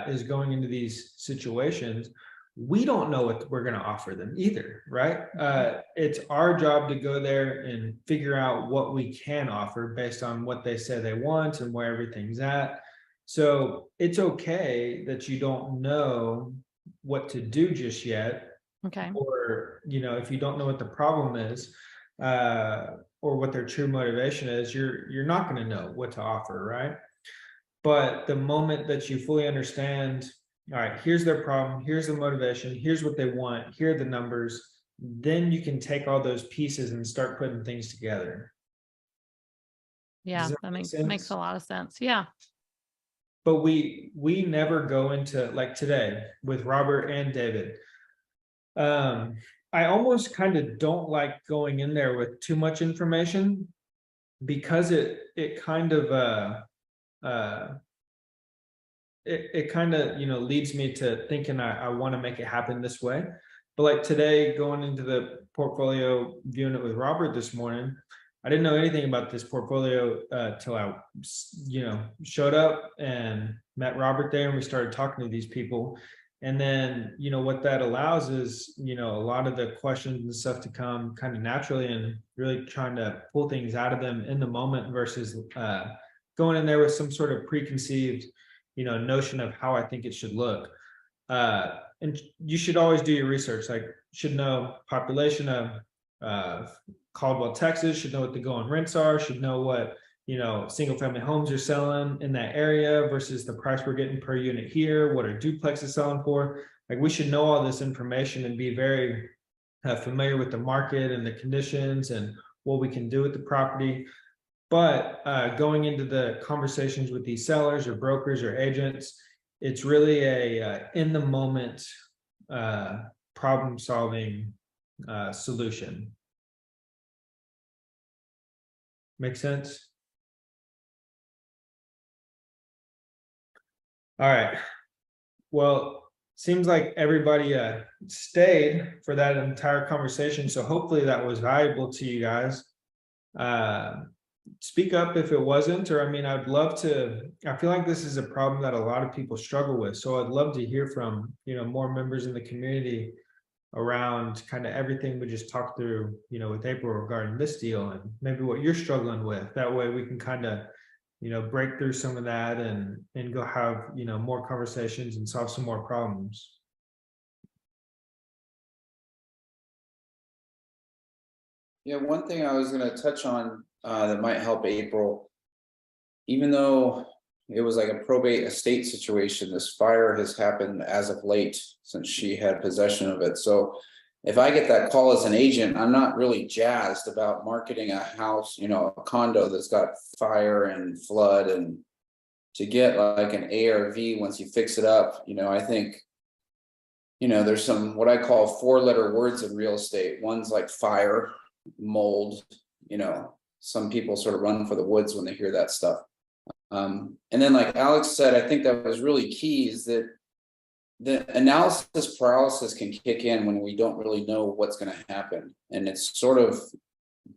is going into these situations, we don't know what we're going to offer them either, right? It's our job to go there and figure out what we can offer based on what they say they want and where everything's at. So it's okay that you don't know what to do just yet, Okay. or if you don't know what the problem is, or what their true motivation is, you're not going to know what to offer, right? But the moment that you fully understand, all right, here's their problem, here's the motivation, here's what they want, here are the numbers, then you can take all those pieces and start putting things together. Yeah, Does that make makes sense? a lot of sense. Yeah. But we never go into, like today with Robert and David. I almost kind of don't like going in there with too much information, because it kind of it kind of leads me to thinking I want to make it happen this way. But like today, going into the portfolio, viewing it with Robert this morning, I didn't know anything about this portfolio till I showed up and met Robert there, and we started talking to these people. And then what that allows is a lot of the questions and stuff to come kind of naturally, and really trying to pull things out of them in the moment, versus going in there with some sort of preconceived notion of how I think it should look. And you should always do your research. Like, should know population of Caldwell, Texas, should know what the going rents are, should know what single family homes are selling in that area versus the price we're getting per unit here, what are duplexes selling for. Like, we should know all this information and be very familiar with the market and the conditions and what we can do with the property. But going into the conversations with these sellers or brokers or agents, it's really a in the moment problem solving solution. Make sense? All right. Well, seems like everybody stayed for that entire conversation. So hopefully that was valuable to you guys. Speak up if it wasn't, or I'd love to. I feel like this is a problem that a lot of people struggle with. So I'd love to hear from more members in the community around kind of everything we just talked through, you know, with April regarding this deal and maybe what you're struggling with. That way we can kind of, you know, break through some of that and go have, you know, more conversations and solve some more problems. Yeah, one thing I was gonna touch on that might help April, even though it was like a probate estate situation, this fire has happened as of late since she had possession of it. So if I get that call as an agent, I'm not really jazzed about marketing a house, you know, a condo that's got fire and flood, and to get like an ARV once you fix it up, you know, I think, you know, there's some what I call 4-letter words in real estate. One's like fire, mold, you know, some people sort of run for the woods when they hear that stuff. And then like Alex said, I think that was really key, is that the analysis paralysis can kick in when we don't really know what's going to happen. And it's sort of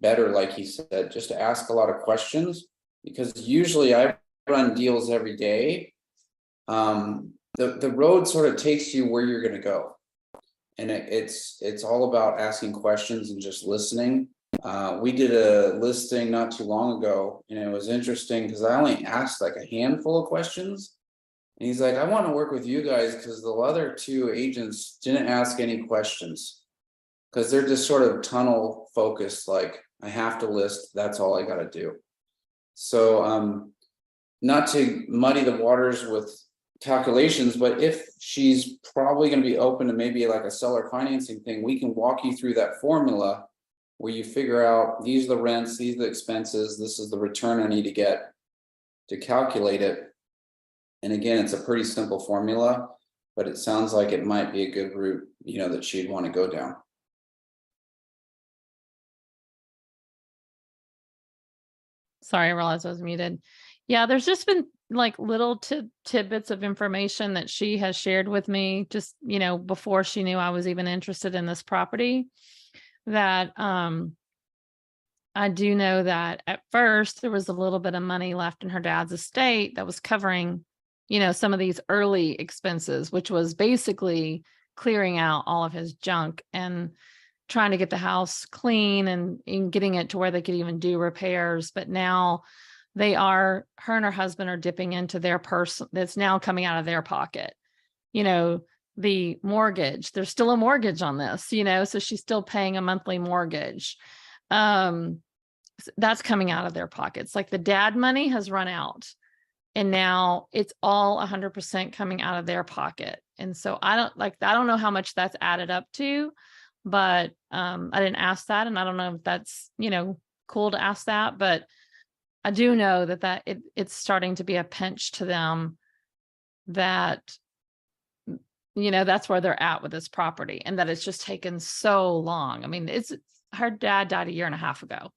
better, like he said, just to ask a lot of questions, because usually I run deals every day. The road sort of takes you where you're going to go. And it's all about asking questions and just listening. We did a listing not too long ago, and it was interesting because I only asked like a handful of questions. And he's like, I want to work with you guys because the other 2 agents didn't ask any questions, because they're just sort of tunnel focused, like I have to list, that's all I got to do. So not to muddy the waters with calculations, but if she's probably going to be open to maybe like a seller financing thing, we can walk you through that formula where you figure out these are the rents, these are the expenses, this is the return I need to get to calculate it. And again, it's a pretty simple formula, but it sounds like it might be a good route, you know, that she'd want to go down. Sorry, I realized I was muted. Yeah, there's just been like little tidbits of information that she has shared with me just, you know, before she knew I was even interested in this property, that I do know that at first there was a little bit of money left in her dad's estate that was covering, you know, some of these early expenses, which was basically clearing out all of his junk and trying to get the house clean and getting it to where they could even do repairs. But now her and her husband are dipping into their purse that's now coming out of their pocket. You know, the mortgage, there's still a mortgage on this, you know, so she's still paying a monthly mortgage. That's coming out of their pockets. Like the dad money has run out and now it's all 100% coming out of their pocket. And so I don't know how much that's added up to, but I didn't ask that. And I don't know if that's, you know, cool to ask that, but I do know that it's starting to be a pinch to them, that, you know, that's where they're at with this property, and that it's just taken so long. I mean, her dad died 1.5 years ago.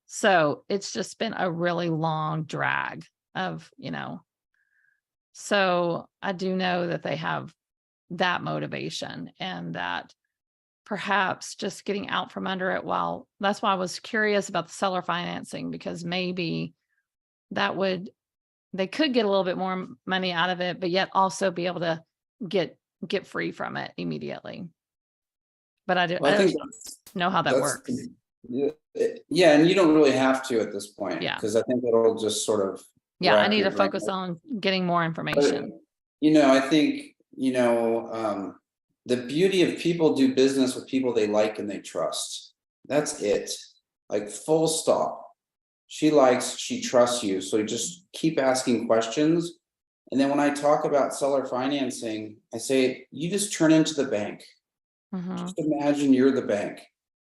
So it's just been a really long drag of, you know, so I do know that they have that motivation, and that perhaps just getting out from under it. Well, that's why I was curious about the seller financing, because maybe they could get a little bit more money out of it, but yet also be able to get free from it immediately. But I don't know how that works. Yeah, and you don't really have to at this point. Yeah. Because I think it'll just sort of. Yeah, I need to focus on getting more information. But, you know, I think, you know, the beauty of people do business with people they like and they trust. That's it. Like full stop. She trusts you. So you just keep asking questions. And then when I talk about seller financing, I say, you just turn into the bank. Just imagine you're the bank.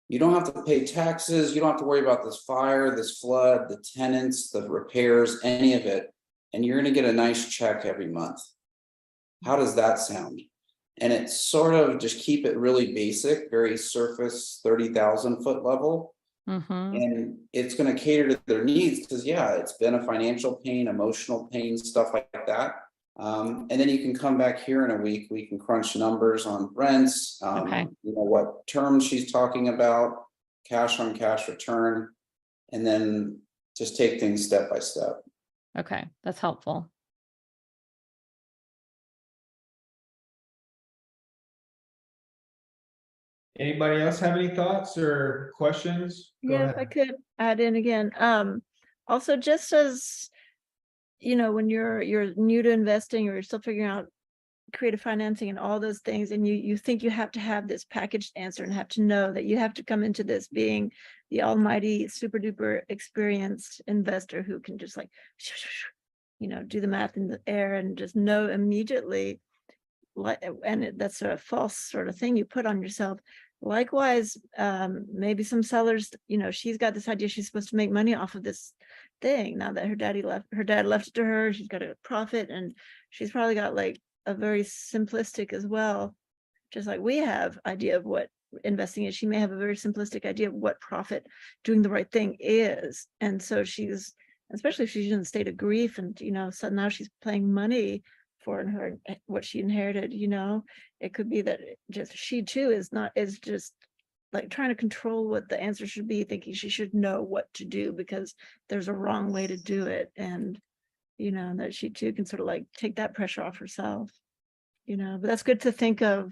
You don't have to pay taxes. You don't have to worry about this fire, this flood, the tenants, the repairs, any of it. And you're going to get a nice check every month. How does that sound? And it's sort of just keep it really basic, very surface, 30,000 foot level. And it's going to cater to their needs, because yeah, it's been a financial pain, emotional pain, stuff like that. And then you can come back here in a week. We can crunch numbers on rents, Okay. you know, what terms she's talking about, cash on cash return, and then just take things step by step. Okay, that's helpful. Anybody else have any thoughts or questions? Go Yeah, if I ahead. could add in again, also just as, you know, when you're new to investing or you're still figuring out creative financing and all those things, and you think you have to have this packaged answer and have to know that you have to come into this being the almighty super duper experienced investor who can just like, you know, do the math in the air and just know immediately. And that's a false sort of thing you put on yourself. Likewise, maybe some sellers, you know, she's got this idea she's supposed to make money off of this thing now that her dad left it to her. She's got a profit, and she's probably got like a very simplistic as well, just like we have idea of what investing is. She may have a very simplistic idea of what profit doing the right thing is, and so she's, especially if she's in a state of grief, and you know, so now she's paying money for her what she inherited. You know, it could be that just she too is just like trying to control what the answer should be, thinking she should know what to do because there's a wrong way to do it, and you know, that she too can sort of like take that pressure off herself, you know. But that's good to think of,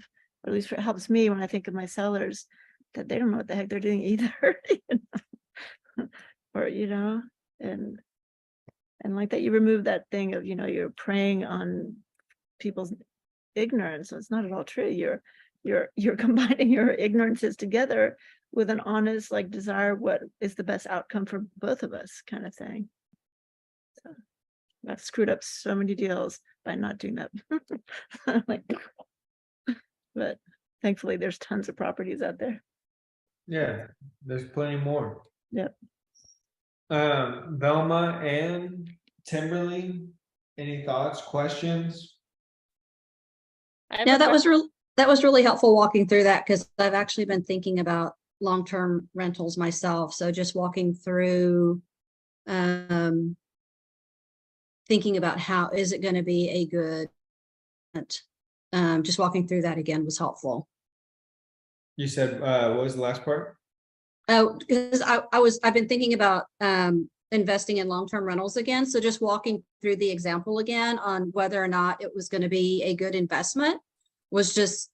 or at least it helps me when I think of my sellers, that they don't know what the heck they're doing either. You know? Or, you know, and like that you remove that thing of, you know, you're preying on people's ignorance. So it's not at all true. You're combining your ignorances together with an honest like desire what is the best outcome for both of us, kind of thing. So I've screwed up so many deals by not doing that. Like, but thankfully there's tons of properties out there. Yeah, there's plenty more. Yep. Velma and Timberly, any thoughts, questions? Yeah, that was really helpful walking through that, because I've actually been thinking about long-term rentals myself. So just walking through, thinking about how is it going to be a good, just walking through that again was helpful. You said, what was the last part? Oh, because I've been thinking about investing in long-term rentals again. So just walking through the example again on whether or not it was going to be a good investment was just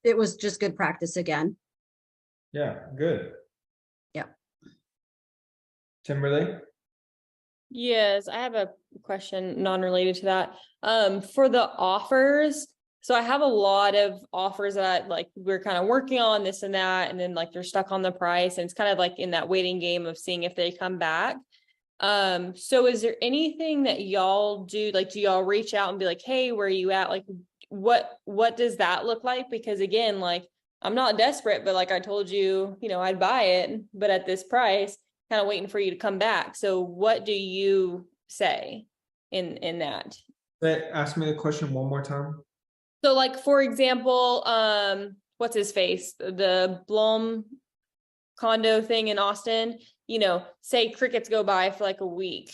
good practice again. Yeah, good. Yeah. Timberly? Yes, I have a question non-related to that. For the offers, so I have a lot of offers that like we're kind of working on this and that, and then like they're stuck on the price, and it's kind of like in that waiting game of seeing if they come back. So is there anything that y'all do? Like, do y'all reach out and be like, hey, where are you at? Like, what does that look like? Because again, like I'm not desperate, but like I told you, you know, I'd buy it, but at this price, kind of waiting for you to come back. So what do you say in that? Ask me the question one more time. So like, for example, what's his face? The Blum condo thing in Austin, you know, say crickets go by for like a week.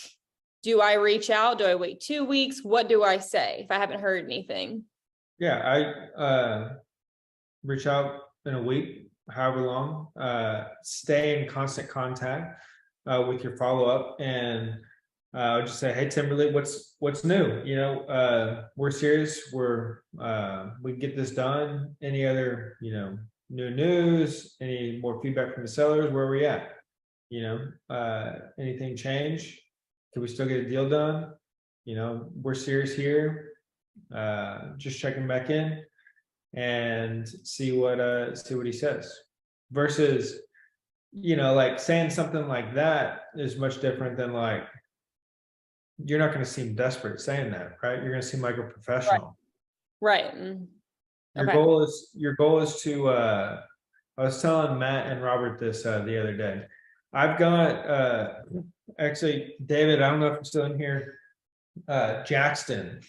Do I reach out? Do I wait 2 weeks? What do I say if I haven't heard anything? Yeah, I reach out in a week, however long, stay in constant contact with your follow-up, and I would just say, hey Timberly, what's new? You know, we're serious, we can get this done. Any other, you know, new news, any more feedback from the sellers, where are we at? You know, anything change? Can we still get a deal done? You know, we're serious here. Just checking back in and see what he says. Versus, you know, like saying something like that is much different than like, you're not going to seem desperate saying that, right? You're going to seem like a professional. Right. Your goal is to I was telling Matt and Robert this the other day. I've got actually, David, I don't know if I'm still in here, Jackson.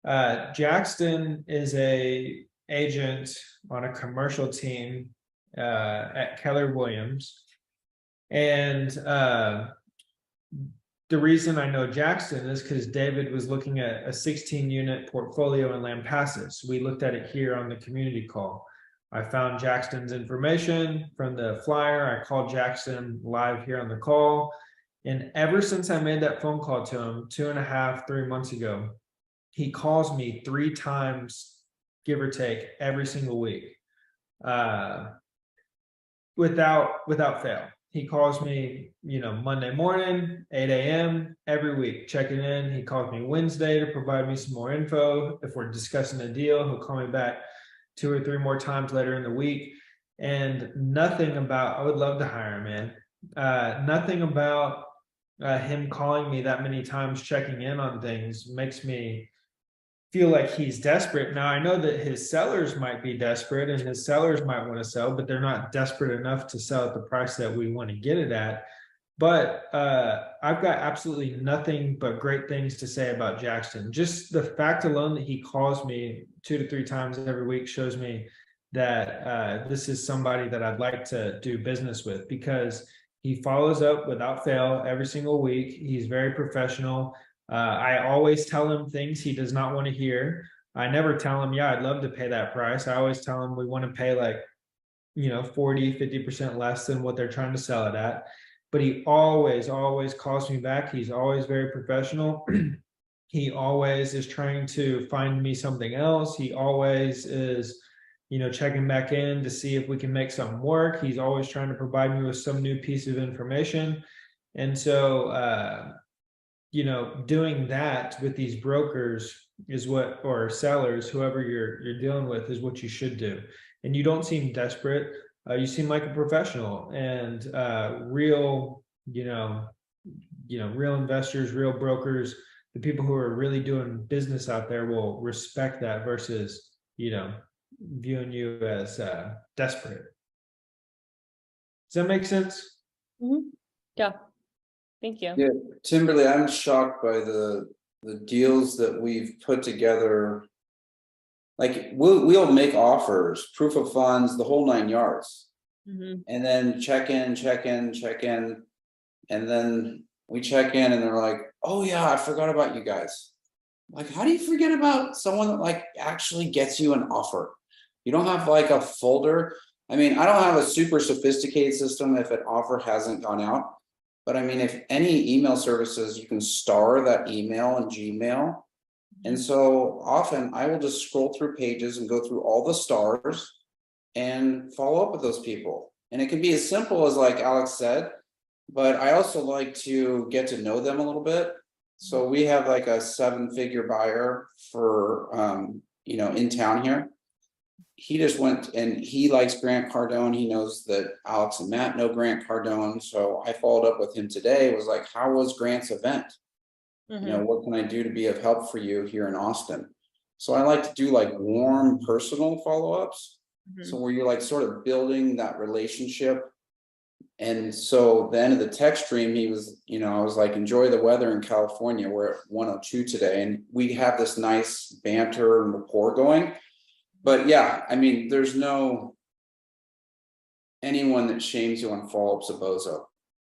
Jackson is a agent on a commercial team at Keller Williams, and the reason I know Jackson is because David was looking at a 16-unit portfolio in Lampasas. We looked at it here on the community call. I found Jackson's information from the flyer. I called Jackson live here on the call, and ever since I made that phone call to him 2.5, 3 months ago, he calls me 3 times, give or take, every single week. without fail. He calls me, Monday morning, 8 a.m. every week, checking in. He calls me Wednesday to provide me some more info. If we're discussing a deal, he'll call me back 2 or 3 more times later in the week. And nothing about, I would love to hire him, man. Nothing about him calling me that many times, checking in on things, makes me feel like he's desperate. Now, I know that his sellers might be desperate and his sellers might want to sell, but they're not desperate enough to sell at the price that we want to get it at. But I've got absolutely nothing but great things to say about Jackson. Just the fact alone that he calls me 2 to 3 times every week shows me that this is somebody that I'd like to do business with, because he follows up without fail every single week. He's very professional. I always tell him things he does not want to hear. I never tell him, yeah, I'd love to pay that price. I always tell him we want to pay like, 40, 50% less than what they're trying to sell it at. But he always calls me back. He's always very professional. He always is trying to find me something else. He always is, checking back in to see if we can make something work. He's always trying to provide me with some new piece of information. And so, doing that with these brokers is what, or sellers, whoever you're dealing with, is what you should do. And you don't seem desperate. You seem like a professional, and real, real investors, real brokers, the people who are really doing business out there will respect that versus, viewing you as desperate. Does that make sense? Mhm. Yeah. Thank you. Yeah, Timberly, I'm shocked by the deals that we've put together. Like we'll make offers, proof of funds, the whole 9 yards. Mhm. And then check in. And then we check in and they're like, oh yeah, I forgot about you guys. Like, how do you forget about someone that like actually gets you an offer? You don't have like a folder. I mean, I don't have a super sophisticated system if an offer hasn't gone out. But I mean, if any email services, you can star that email in Gmail. And so often I will just scroll through pages and go through all the stars and follow up with those people. And it can be as simple as like Alex said, but I also like to get to know them a little bit. So we have like a 7-figure buyer for, in town here. He just went and he likes Grant Cardone. He knows that Alex and Matt know Grant Cardone. So I followed up with him today. It was like, how was Grant's event? What can I do to be of help for you here in Austin? So I like to do like warm personal follow-ups. So where you're like sort of building that relationship. And so the end of the text stream, he was, I was like, enjoy the weather in California. We're at 102 today. And we have this nice banter and rapport going. But yeah, I mean, there's no anyone that shames you on follow-ups a bozo.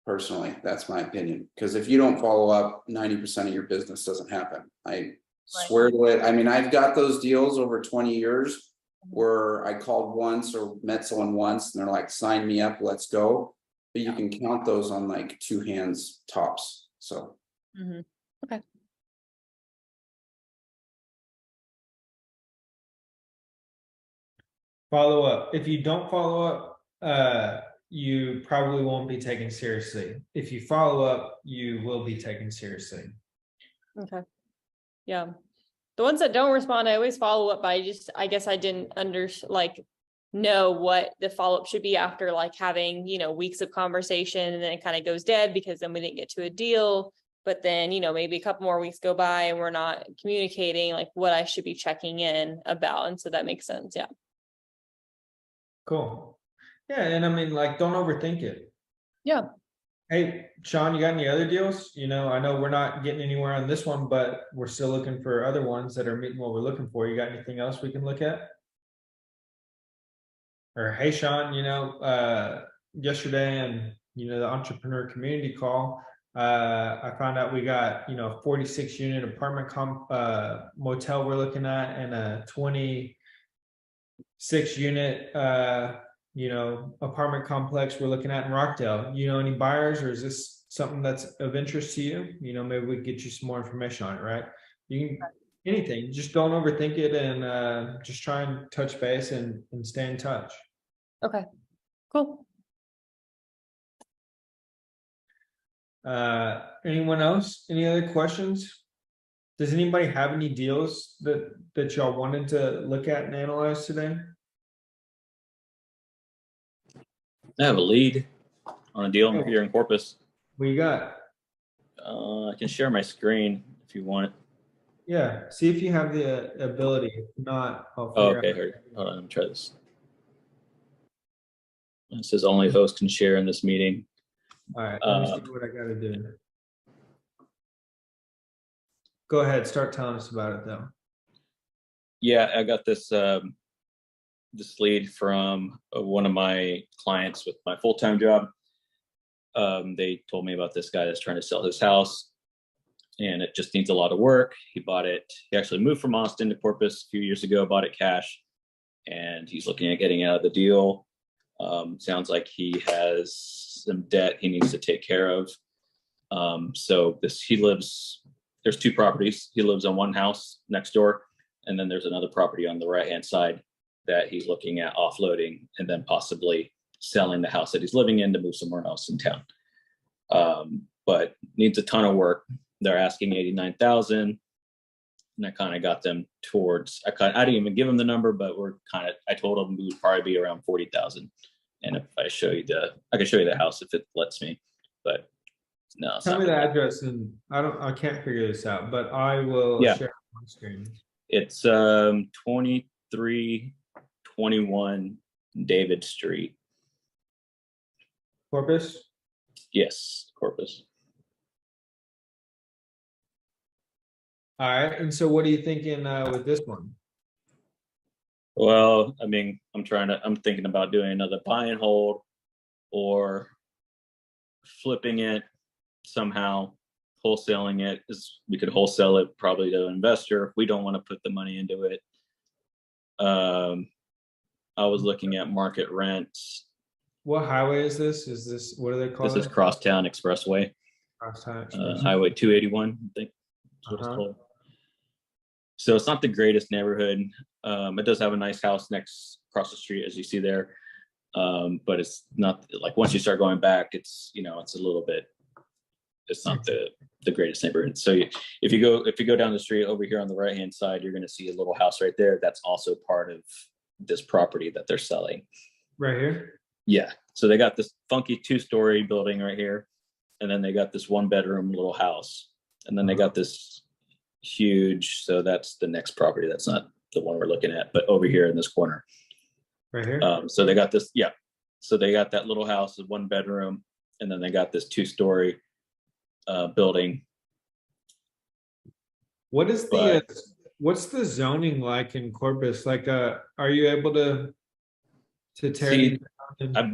Personally, that's my opinion. Because if you don't follow up, 90% of your business doesn't happen. I swear to it. I mean, I've got those deals over 20 years where I called once or met someone once and they're like, sign me up, let's go. But you can count those on like 2 hands tops. So Okay. Follow up. If you don't follow up, you probably won't be taken seriously. If you follow up, you will be taken seriously. Okay. Yeah. The ones that don't respond, I always follow up, but I guess I didn't know what the follow-up should be after like having, weeks of conversation, and then it kind of goes dead because then we didn't get to a deal. But then, maybe a couple more weeks go by and we're not communicating like what I should be checking in about. And so that makes sense. Yeah. Cool. Yeah, and I mean, like, don't overthink it. Yeah. Hey, Sean, you got any other deals? I know we're not getting anywhere on this one, but we're still looking for other ones that are meeting what we're looking for. You got anything else we can look at? Or hey, Sean, yesterday and the entrepreneur community call, I found out we got 46 unit apartment motel we're looking at, and a 26 unit apartment complex we're looking at in Rockdale. Any buyers, or is this something that's of interest to you? Maybe we can get you some more information on it, right? You can anything, just don't overthink it, and just try and touch base and stay in touch. Okay, cool. Anyone else? Any other questions? Does anybody have any deals that y'all wanted to look at and analyze today? I have a lead on a deal here in Corpus. What you got? I can share my screen if you want it. Yeah, see if you have the ability. If not, I'll Oh, figure okay, out. here. Hold on, let me try this. It says only host can share in this meeting. All right, let me see what I gotta do. Go ahead, start telling us about it though. Yeah, I got this this lead from one of my clients with my full-time job. They told me about this guy that's trying to sell his house, and it just needs a lot of work. He bought it. He actually moved from Austin to Corpus a few years ago, bought it cash, and he's looking at getting out of the deal. Sounds like he has some debt he needs to take care of. So there's two properties. He lives on one house next door, and then there's another property on the right-hand side that he's looking at offloading and then possibly selling the house that he's living in to move somewhere else in town. But needs a ton of work. They're asking 89,000, and I kind of got them towards. I didn't even give them the number, but I told them we would probably be around 40,000. And if I show you I can show you the house if it lets me, but no. Tell me the address, and I can't figure this out, but I will share my screen. It's 2321 David Street. Corpus? Yes, Corpus. All right, and so what are you thinking with this one? Well, I mean, I'm thinking about doing another buy and hold or flipping it somehow, wholesaling it. We could wholesale it probably to an investor if we don't want to put the money into it. I was looking at market rents. What highway is this? What do they call it? This is Crosstown Expressway. Crosstown Expressway. Highway 281, I think is what it's called. So it's not the greatest neighborhood. It does have a nice house across the street, as you see there. But it's not like once you start going back, it's a little bit. It's not the greatest neighborhood. So if you go down the street over here on the right hand side, you're going to see a little house right there. That's also part of this property that they're selling. Right here. Yeah. So they got this funky 2-story building right here, and then they got this 1-bedroom little house, and then they got this huge. So that's the next property. That's not the one we're looking at, but over here in this corner. Right here. So they got this. Yeah. So they got that little house, 1-bedroom, and then they got this 2-story building. What's the zoning like in Corpus? Like, are you able to tear it down? I've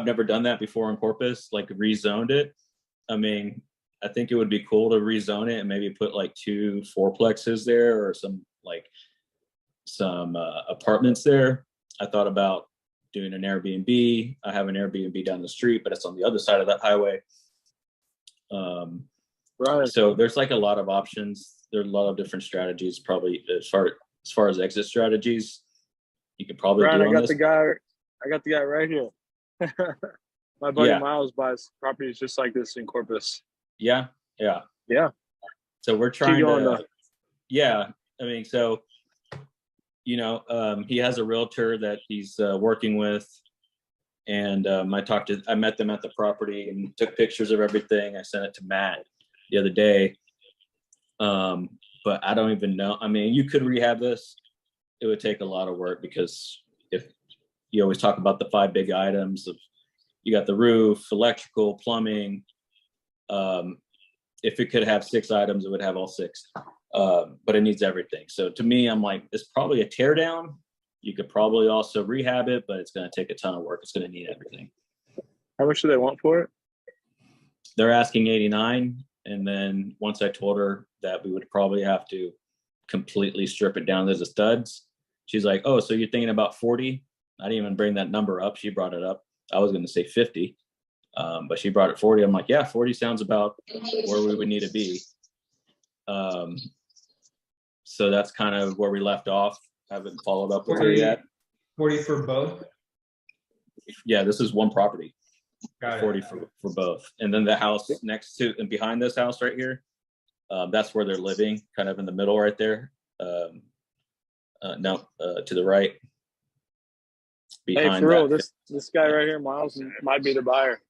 never done that before in Corpus, like rezoned it. I mean, I think it would be cool to rezone it and maybe put like 2 4-plexes there or some apartments there. I thought about doing an Airbnb. I have an Airbnb down the street, but it's on the other side of that highway. Right. So there's like a lot of options. There's a lot of different strategies, probably as far as exit strategies. You could probably do. I got the guy right here. My buddy Miles buys properties just like this in Corpus. Yeah. So we're trying to. Yeah, I mean, so he has a realtor that he's working with, and I met them at the property and took pictures of everything. I sent it to Matt the other day, but I don't even know. I mean, you could rehab this. It would take a lot of work because if you always talk about the 5 big items of, you got the roof, electrical, plumbing. If it could have 6 items, it would have all 6. But it needs everything. So to me, I'm like, it's probably a tear down. You could probably also rehab it, but it's going to take a ton of work. It's going to need everything. How much do they want for it? They're asking 89. And then once I told her that we would probably have to completely strip it down to the studs, she's like, oh, so you're thinking about 40? I didn't even bring that number up. She brought it up. I was going to say 50. But she brought it 40. I'm like, yeah, 40 sounds about where we would need to be. So that's kind of where we left off. I haven't followed up with her yet. 40 for both? Yeah, this is one property. Got it. 40 for both. And then the house next to and behind this house right here, that's where they're living, kind of in the middle right there. No, to the right. Hey, Behind for real, that. this guy right here, Miles, might be the buyer.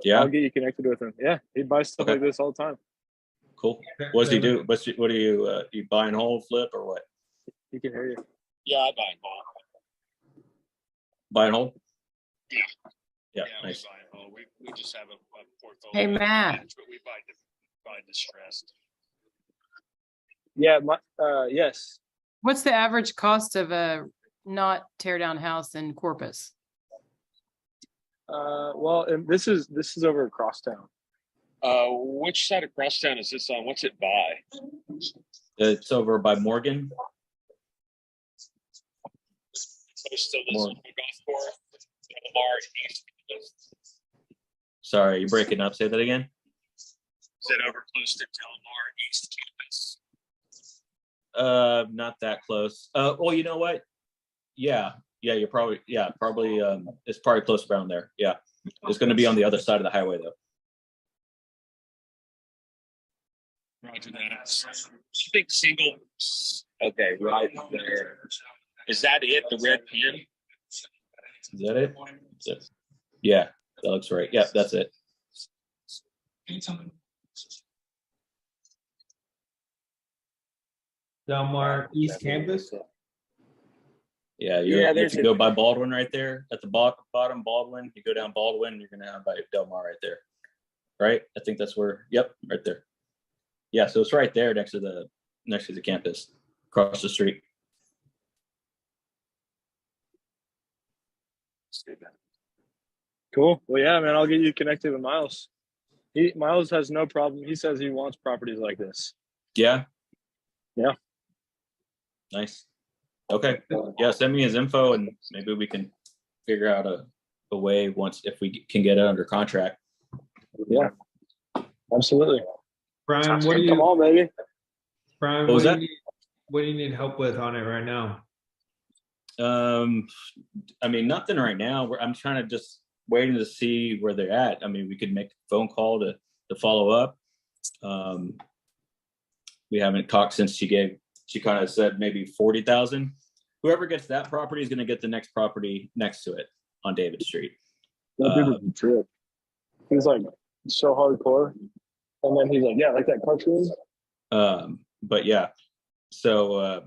Yeah? I'll get you connected with him. Yeah, he buys stuff Okay. like this all the time. Cool. What does he do? What do you buy and hold, flip, or what? He can hear you. Yeah, I buy and hold. Buy and hold? Yeah. Yeah, Yeah, nice. we buy and hold. We just have a portfolio. Hey, Matt. But we buy distressed. Yeah, yes. What's the average cost of a not tear down house in Corpus? Well, and this is over at Crosstown. Which side of Crosstown is this on? What's it by? It's over by Morgan. Still this Morgan. golf course. Lamar East. Sorry, you're breaking up. Say that again. Is it over close to Telemar East Campus? Not that close. Well, you know what? Yeah, you're probably, it's probably close around there. Yeah, it's going to be on the other side of the highway though. Roger that. I think single. Okay, right there. Is that it? The red pin? Is that it? Yeah, that looks right. Yeah, that's it. Delmar East Campus. Yeah, if you go by Baldwin right there at the bottom Baldwin, you go down Baldwin, you're gonna have by Delmar right there, right? I think that's where. Yep, right there. Yeah, so it's right there next to the campus, across the street. Cool. Well, yeah, man, I'll get you connected with Miles. Miles has no problem. He says he wants properties like this. Yeah. Yeah. Nice. Okay. Yeah, send me his info and maybe we can figure out a way if we can get it under contract. Yeah. Absolutely. Brian, what do you? Come on, baby. Brian, What was that? What do you need help with on it right now? I mean, nothing right now. I'm trying to just waiting to see where they're at. I mean, we could make a phone call to follow up. We haven't talked since she kind of said maybe 40,000. Whoever gets that property is going to get the next property next to it on David Street. That dude is a trip. He's like so hardcore. And then he's like, yeah, like that cartoon. But yeah, so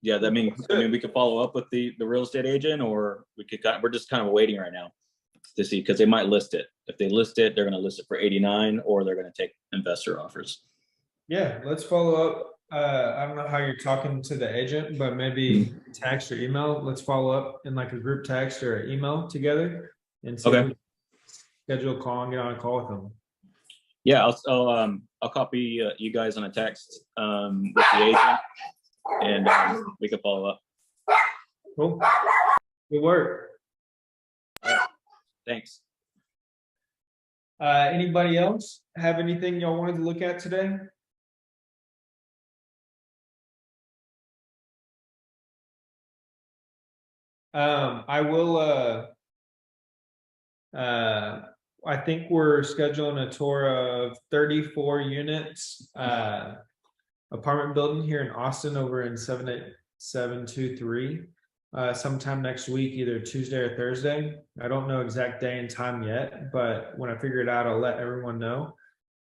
yeah, I mean, we could follow up with the real estate agent, or we're just kind of waiting right now to see, because they might list it. If they list it, they're going to list it for 89, or they're going to take investor offers. Yeah, let's follow up. I don't know how you're talking to the agent, but maybe text or email. Let's follow up in like a group text or email together and see if we schedule a call and get on a call with them. Yeah, I'll copy you guys on a text with the agent, and we can follow up. Cool. Good work. Thanks. Anybody else have anything y'all wanted to look at today? I will I think we're scheduling a tour of 34 units apartment building here in Austin over in 78723 sometime next week, either Tuesday or Thursday. I don't know exact day and time yet, but when I figure it out, I'll let everyone know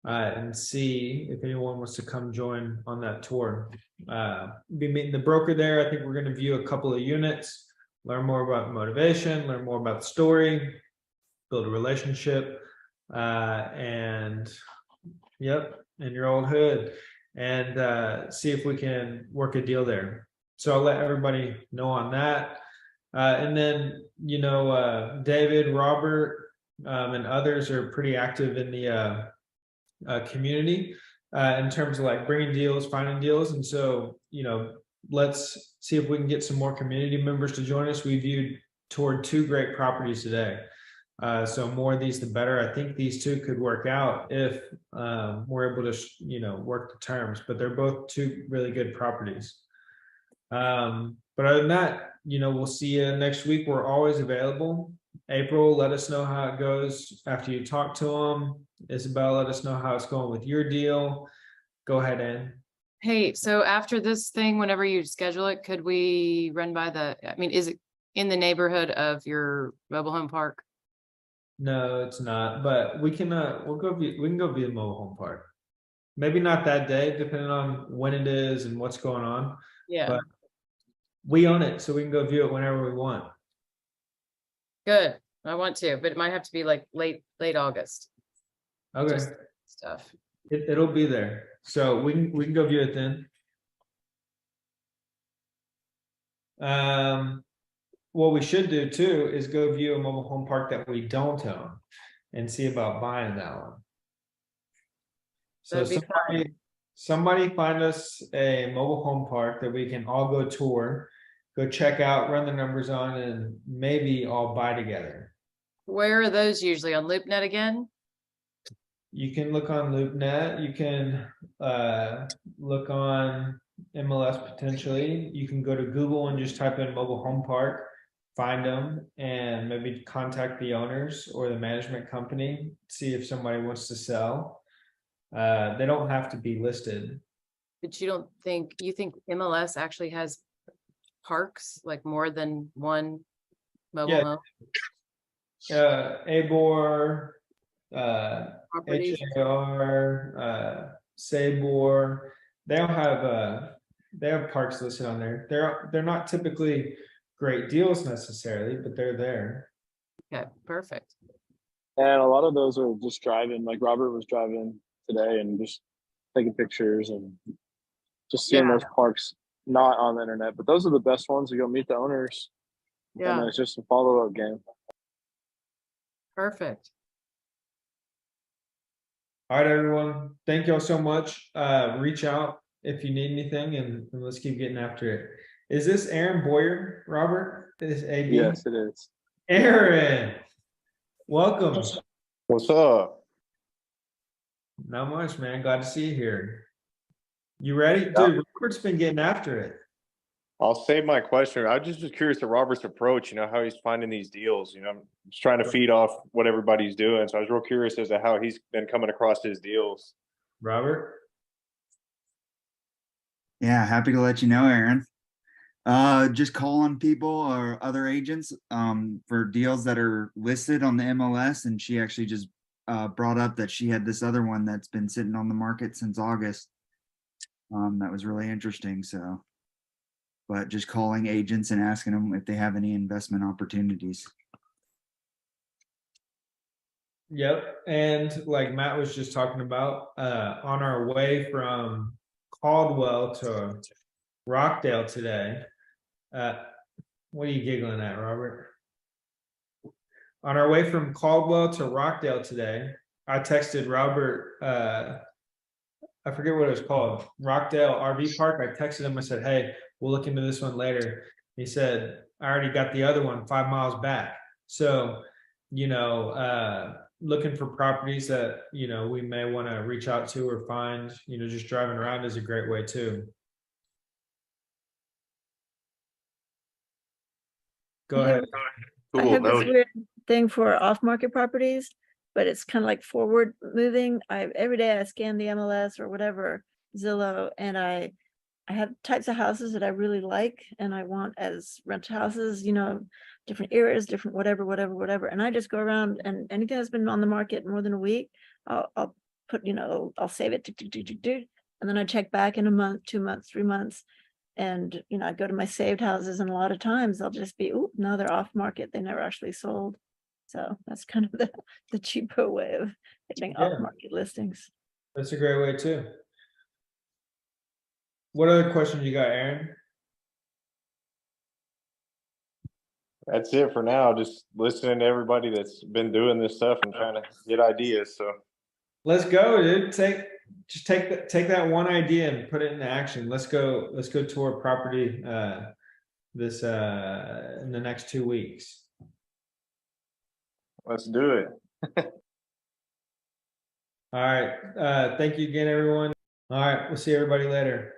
and see if anyone wants to come join on that tour. Be meeting the broker there. I think we're going to view a couple of units, learn more about the motivation, learn more about the story, build a relationship, and in your old hood, and see if we can work a deal there. So I'll let everybody know on that. And then, David, Robert, and others are pretty active in the community in terms of like bringing deals, finding deals. And so, let's see if we can get some more community members to join us. We toured 2 great properties today. So more of these, the better. I think these 2 could work out if we're able to, work the terms, but they're both 2 really good properties. But other than that, we'll see you next week. We're always available. April, let us know how it goes after you talk to them. Isabel, let us know how it's going with your deal. Go ahead, Ann. Hey, so after this thing, whenever you schedule it, could we run by I mean, is it in the neighborhood of your mobile home park? No, it's not, but we can we can go view the mobile home park. Maybe not that day, depending on when it is and what's going on. Yeah, But we own it, so we can go view it whenever we want. good. I want to, but it might have to be like late August. Okay. Just stuff. It'll be there. So we can go view it then. What we should do too is go view a mobile home park that we don't own and see about buying that one. So That'd be somebody find us a mobile home park that we can all go tour, go check out, run the numbers on, and maybe all buy together. Where are those usually? On LoopNet again? You can look on LoopNet, you can look on MLS potentially. You can go to Google and just type in mobile home park, find them, and maybe contact the owners or the management company, see if somebody wants to sell. They don't have to be listed. But you think MLS actually has parks, like more than one mobile home? ABOR, Properties? HAR, Sabor, they don't have they have parks listed on there. They're not typically great deals necessarily, but they're there. Okay, perfect. And a lot of those are just driving, like Robert was driving today and just taking pictures and just seeing those parks not on the internet. But those are the best ones to go meet the owners. Yeah. And it's just a follow-up game. Perfect. All right, everyone. Thank y'all so much. Reach out if you need anything, and let's keep getting after it. Is this Aaron Boyer, Robert? Is AB? Yes, it is. Aaron, welcome. What's up? Not much, man. Glad to see you here. You ready? Dude, Robert's been getting after it. I'll save my question. I just was curious to Robert's approach, how he's finding these deals. I'm just trying to feed off what everybody's doing. So I was real curious as to how he's been coming across his deals. Robert? Yeah, happy to let you know, Aaron. Just call on people or other agents for deals that are listed on the MLS. And she actually just brought up that she had this other one that's been sitting on the market since August. That was really interesting. So, but just calling agents and asking them if they have any investment opportunities. Yep. And like Matt was just talking about, on our way from Caldwell to Rockdale today, what are you giggling at, Robert? On our way from Caldwell to Rockdale today, I texted Robert, I forget what it was called, Rockdale RV Park. I texted him, I said, hey, we'll look into this one later. He said, I already got the other one 5 miles back. So, looking for properties that, we may want to reach out to or find, just driving around is a great way too. Go ahead. I have this weird thing for off-market properties, but it's kind of like forward moving. Every day I scan the MLS or whatever, Zillow, and I have types of houses that I really like and I want as rental houses, different eras, different whatever. And I just go around and anything that's been on the market more than a week, I'll put, I'll save it, and then I check back in a month, 2 months, 3 months. And, I go to my saved houses and a lot of times they'll just be, oh, no, they're off market. They never actually sold. So that's kind of the cheaper way of getting off market listings. That's a great way too. What other questions you got, Aaron? That's it for now. Just listening to everybody that's been doing this stuff and trying to get ideas. So let's go, dude. Take that one idea and put it into action. Let's go tour property this in the next 2 weeks. Let's do it. All right. Thank you again, everyone. All right, we'll see everybody later.